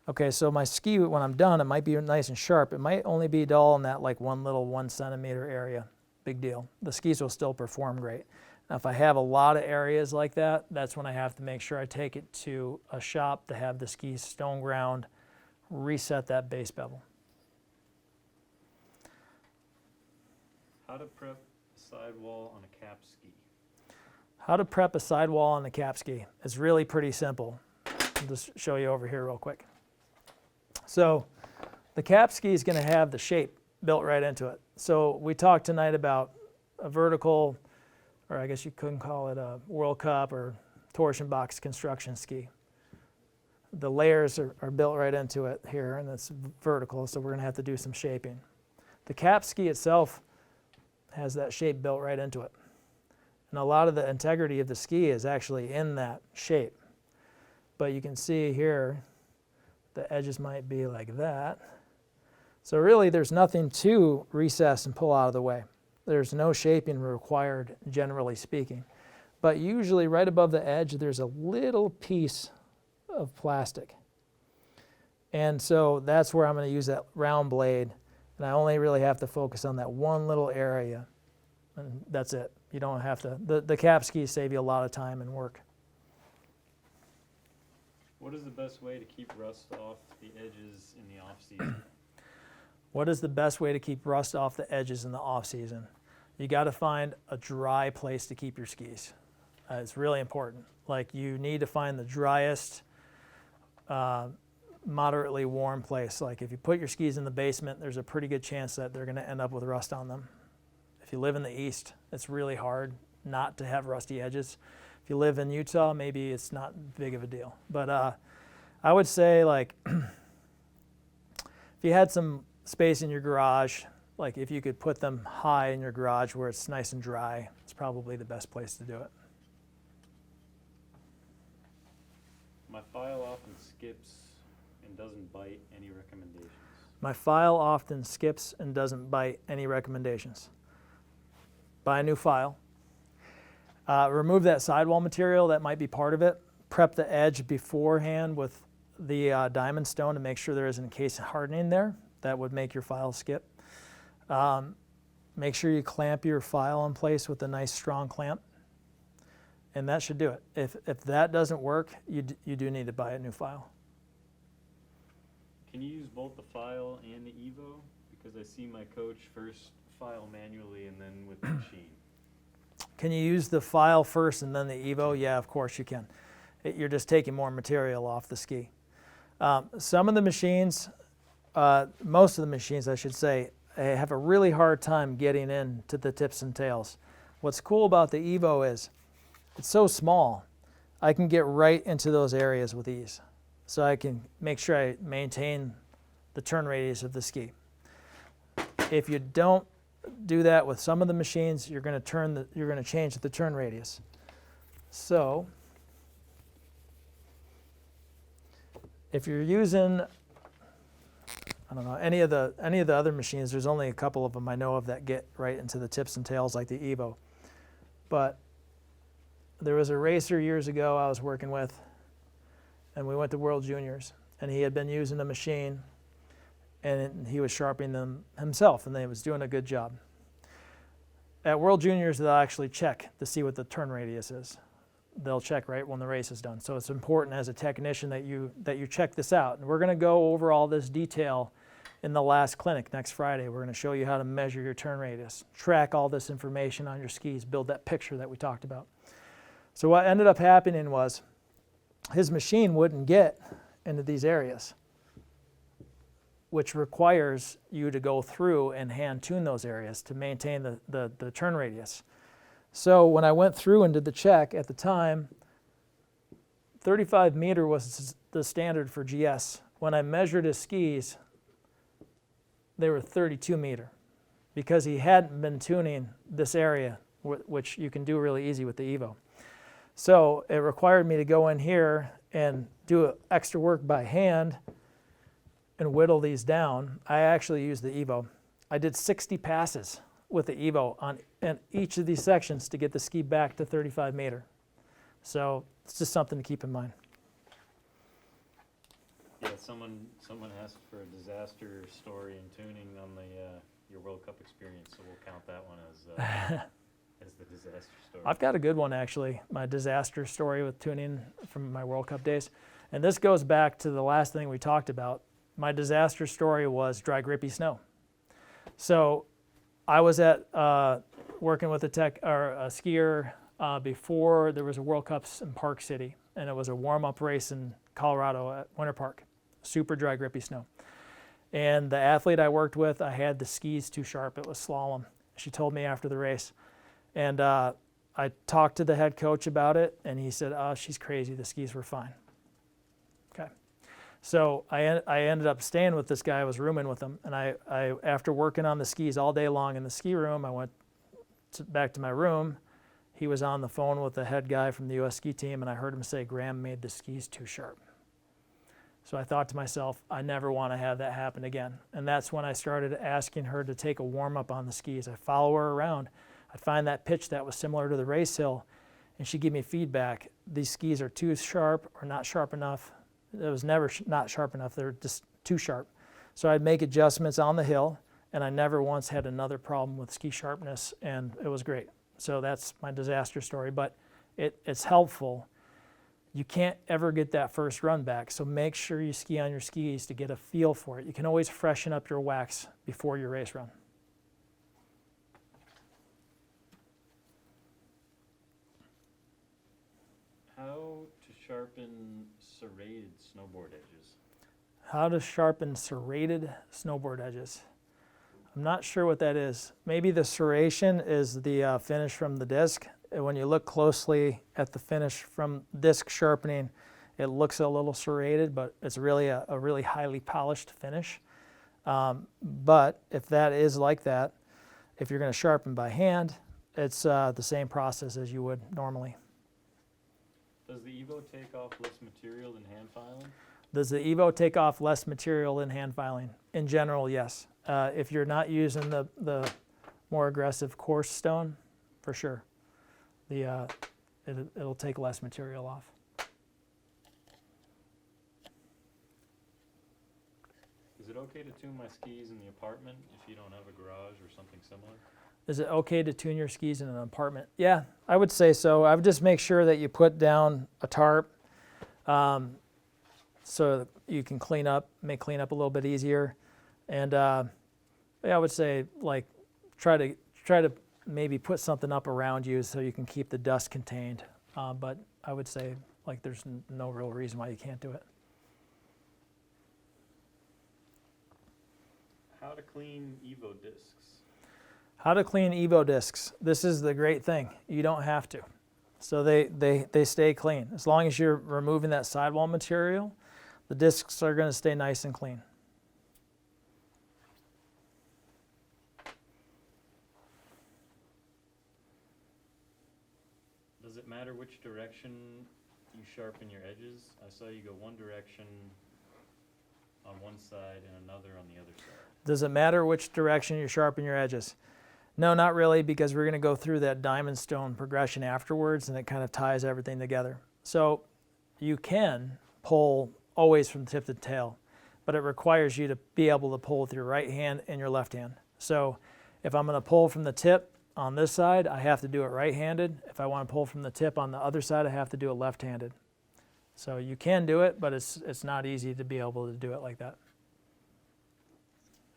Okay, so my ski, when I'm done, it might be nice and sharp. It might only be dull in that like 1 centimeter area. Big deal. The skis will still perform great. Now, if I have a lot of areas like that, that's when I have to make sure I take it to a shop to have the skis stone ground, reset that base bevel. How to prep a sidewall on a cap ski? How to prep a sidewall on the cap ski is really pretty simple. I'll just show you over here real quick. So the cap ski is going to have the shape built right into it. So we talked tonight about a vertical, or I guess you couldn't call it a World Cup or torsion box construction ski. The layers are built right into it here, and it's vertical, so we're going to have to do some shaping. The cap ski itself has that shape built right into it. And a lot of the integrity of the ski is actually in that shape. But you can see here, the edges might be like that. So really, there's nothing to recess and pull out of the way. There's no shaping required, generally speaking. but usually right above the edge there's a little piece of plastic. And so that's where I'm going to use that round blade, and I only really have to focus on that one little area, and that's it. You don't have to, the cap skis save you a lot of time and work. What is the best way to keep rust off the edges in the off season? What is the best way to keep rust off the edges in the off season? You got to find a dry place to keep your skis. It's really important. Like, you need to find the driest, moderately warm place. Like, if you put your skis in the basement, there's a pretty good chance that they're going to end up with rust on them. If you live in the East, it's really hard not to have rusty edges. If you live in Utah, maybe it's not big of a deal. But I would say, like, if you had some space in your garage, like if you could put them high in your garage where it's nice and dry, it's probably the best place to do it. My file often skips and doesn't bite. Any recommendations? My file often skips and doesn't bite. Any recommendations? Buy a new file. Remove that sidewall material that might be part of it. Prep the edge beforehand with the diamond stone to make sure there isn't a case of hardening there. That would make your file skip. Make sure you clamp your file in place with a nice strong clamp, and that should do it. If that doesn't work, you do need to buy a new file. Can you use both the file and the Evo? Because I see my coach first file manually and then with the machine. Can you use the file first and then the Evo? Yeah, of course you can. You're just taking more material off the ski. Some of the machines, most of the machines I should say, have a really hard time getting into the tips and tails. What's cool about the Evo is it's so small, I can get right into those areas with ease. So I can make sure I maintain the turn radius of the ski. If you don't do that with some of the machines, you're going to change the turn radius. So if you're using, I don't know, any of the other machines, there's only a couple of them I know of that get right into the tips and tails like the Evo. But there was a racer years ago I was working with, and we went to World Juniors, and he had been using a machine, and he was sharpening them himself, and he was doing a good job. At World Juniors, they'll actually check to see what the turn radius is. They'll check right when the race is done. So it's important as a technician that you check this out. And we're going to go over all this detail in the last clinic next Friday. We're going to show you how to measure your turn radius, track all this information on your skis, build that picture that we talked about. So what ended up happening was his machine wouldn't get into these areas, which requires you to go through and hand tune those areas to maintain the turn radius. So when I went through and did the check at the time, 35 meter was the standard for GS. When I measured his skis, they were 32 meter because he hadn't been tuning this area, which you can do really easy with the Evo. So it required me to go in here and do extra work by hand and whittle these down. I actually used the Evo. I did 60 passes with the Evo on each of these sections to get the ski back to 35 meter. So it's just something to keep in mind. Yeah, someone asked for a disaster story and tuning on the your World Cup experience, so we'll count that one as the disaster story. I've got a good one actually, my disaster story with tuning from my World Cup days. And this goes back to the last thing we talked about. My disaster story was dry, grippy snow. So I was at working with a skier before there was a World Cups in Park City, and it was a warm-up race in Colorado at Winter Park. Super dry, grippy snow. And the athlete I worked with, I had the skis too sharp. It was slalom. She told me after the race. And I talked to the head coach about it, and he said, "Oh, she's crazy. The skis were fine." Okay. So I ended up staying with this guy. I was rooming with him, and I after working on the skis all day long in the ski room, I went back to my room. He was on the phone with the head guy from the U.S. ski team, and I heard him say, "Graham made the skis too sharp." So I thought to myself, I never want to have that happen again. And that's when I started asking her to take a warm-up on the skis. I follow her around. I'd find that pitch that was similar to the race hill, and she'd give me feedback. These skis are too sharp or not sharp enough. It was never not sharp enough. They're just too sharp. So I'd make adjustments on the hill, and I never once had another problem with ski sharpness, and it was great. So that's my disaster story, but it's helpful. You can't ever get that first run back, so make sure you ski on your skis to get a feel for it. You can always freshen up your wax before your race run. How to sharpen serrated snowboard edges? How to sharpen serrated snowboard edges. I'm not sure what that is. Maybe the serration is the finish from the disc. And when you look closely at the finish from disc sharpening, it looks a little serrated, but it's really a really highly polished finish. But if that is like that, if you're going to sharpen by hand, it's the same process as you would normally. Does the Evo take off less material than hand filing? Does the Evo take off less material than hand filing? In general, yes. If you're not using the more aggressive coarse stone, for sure, it'll take less material off. Is it okay to tune my skis in the apartment if you don't have a garage or something similar? Is it okay to tune your skis in an apartment? Yeah, I would say so. I would just make sure that you put down a tarp so that you can make clean up a little bit easier. And yeah, I would say like try to maybe put something up around you so you can keep the dust contained. But I would say like there's no real reason why you can't do it. How to clean Evo discs? How to clean Evo discs. This is the great thing. You don't have to. So they stay clean. As long as you're removing that sidewall material, the discs are going to stay nice and clean. Does it matter which direction you sharpen your edges? I saw you go one direction on one side and another on the other side. Does it matter which direction you sharpen your edges? No, not really, because we're going to go through that diamond stone progression afterwards, and it kind of ties everything together. So you can pull always from tip to tail, but it requires you to be able to pull with your right hand and your left hand. So if I'm going to pull from the tip on this side, I have to do it right-handed. If I want to pull from the tip on the other side, I have to do it left-handed. So you can do it, but it's not easy to be able to do it like that.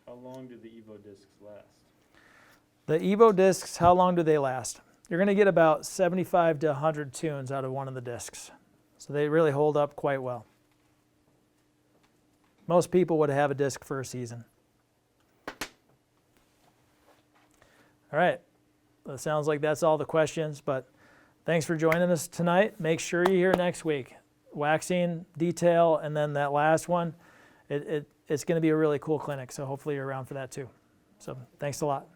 How long do the Evo discs last? The Evo discs, how long do they last? You're going to get about 75 to 100 tunes out of one of the discs. So they really hold up quite well. Most people would have a disc for a season. All right. It sounds like that's all the questions, but thanks for joining us tonight. Make sure you're here next week. Waxing, detail, and then that last one. It's going to be a really cool clinic, so hopefully you're around for that too. So thanks a lot.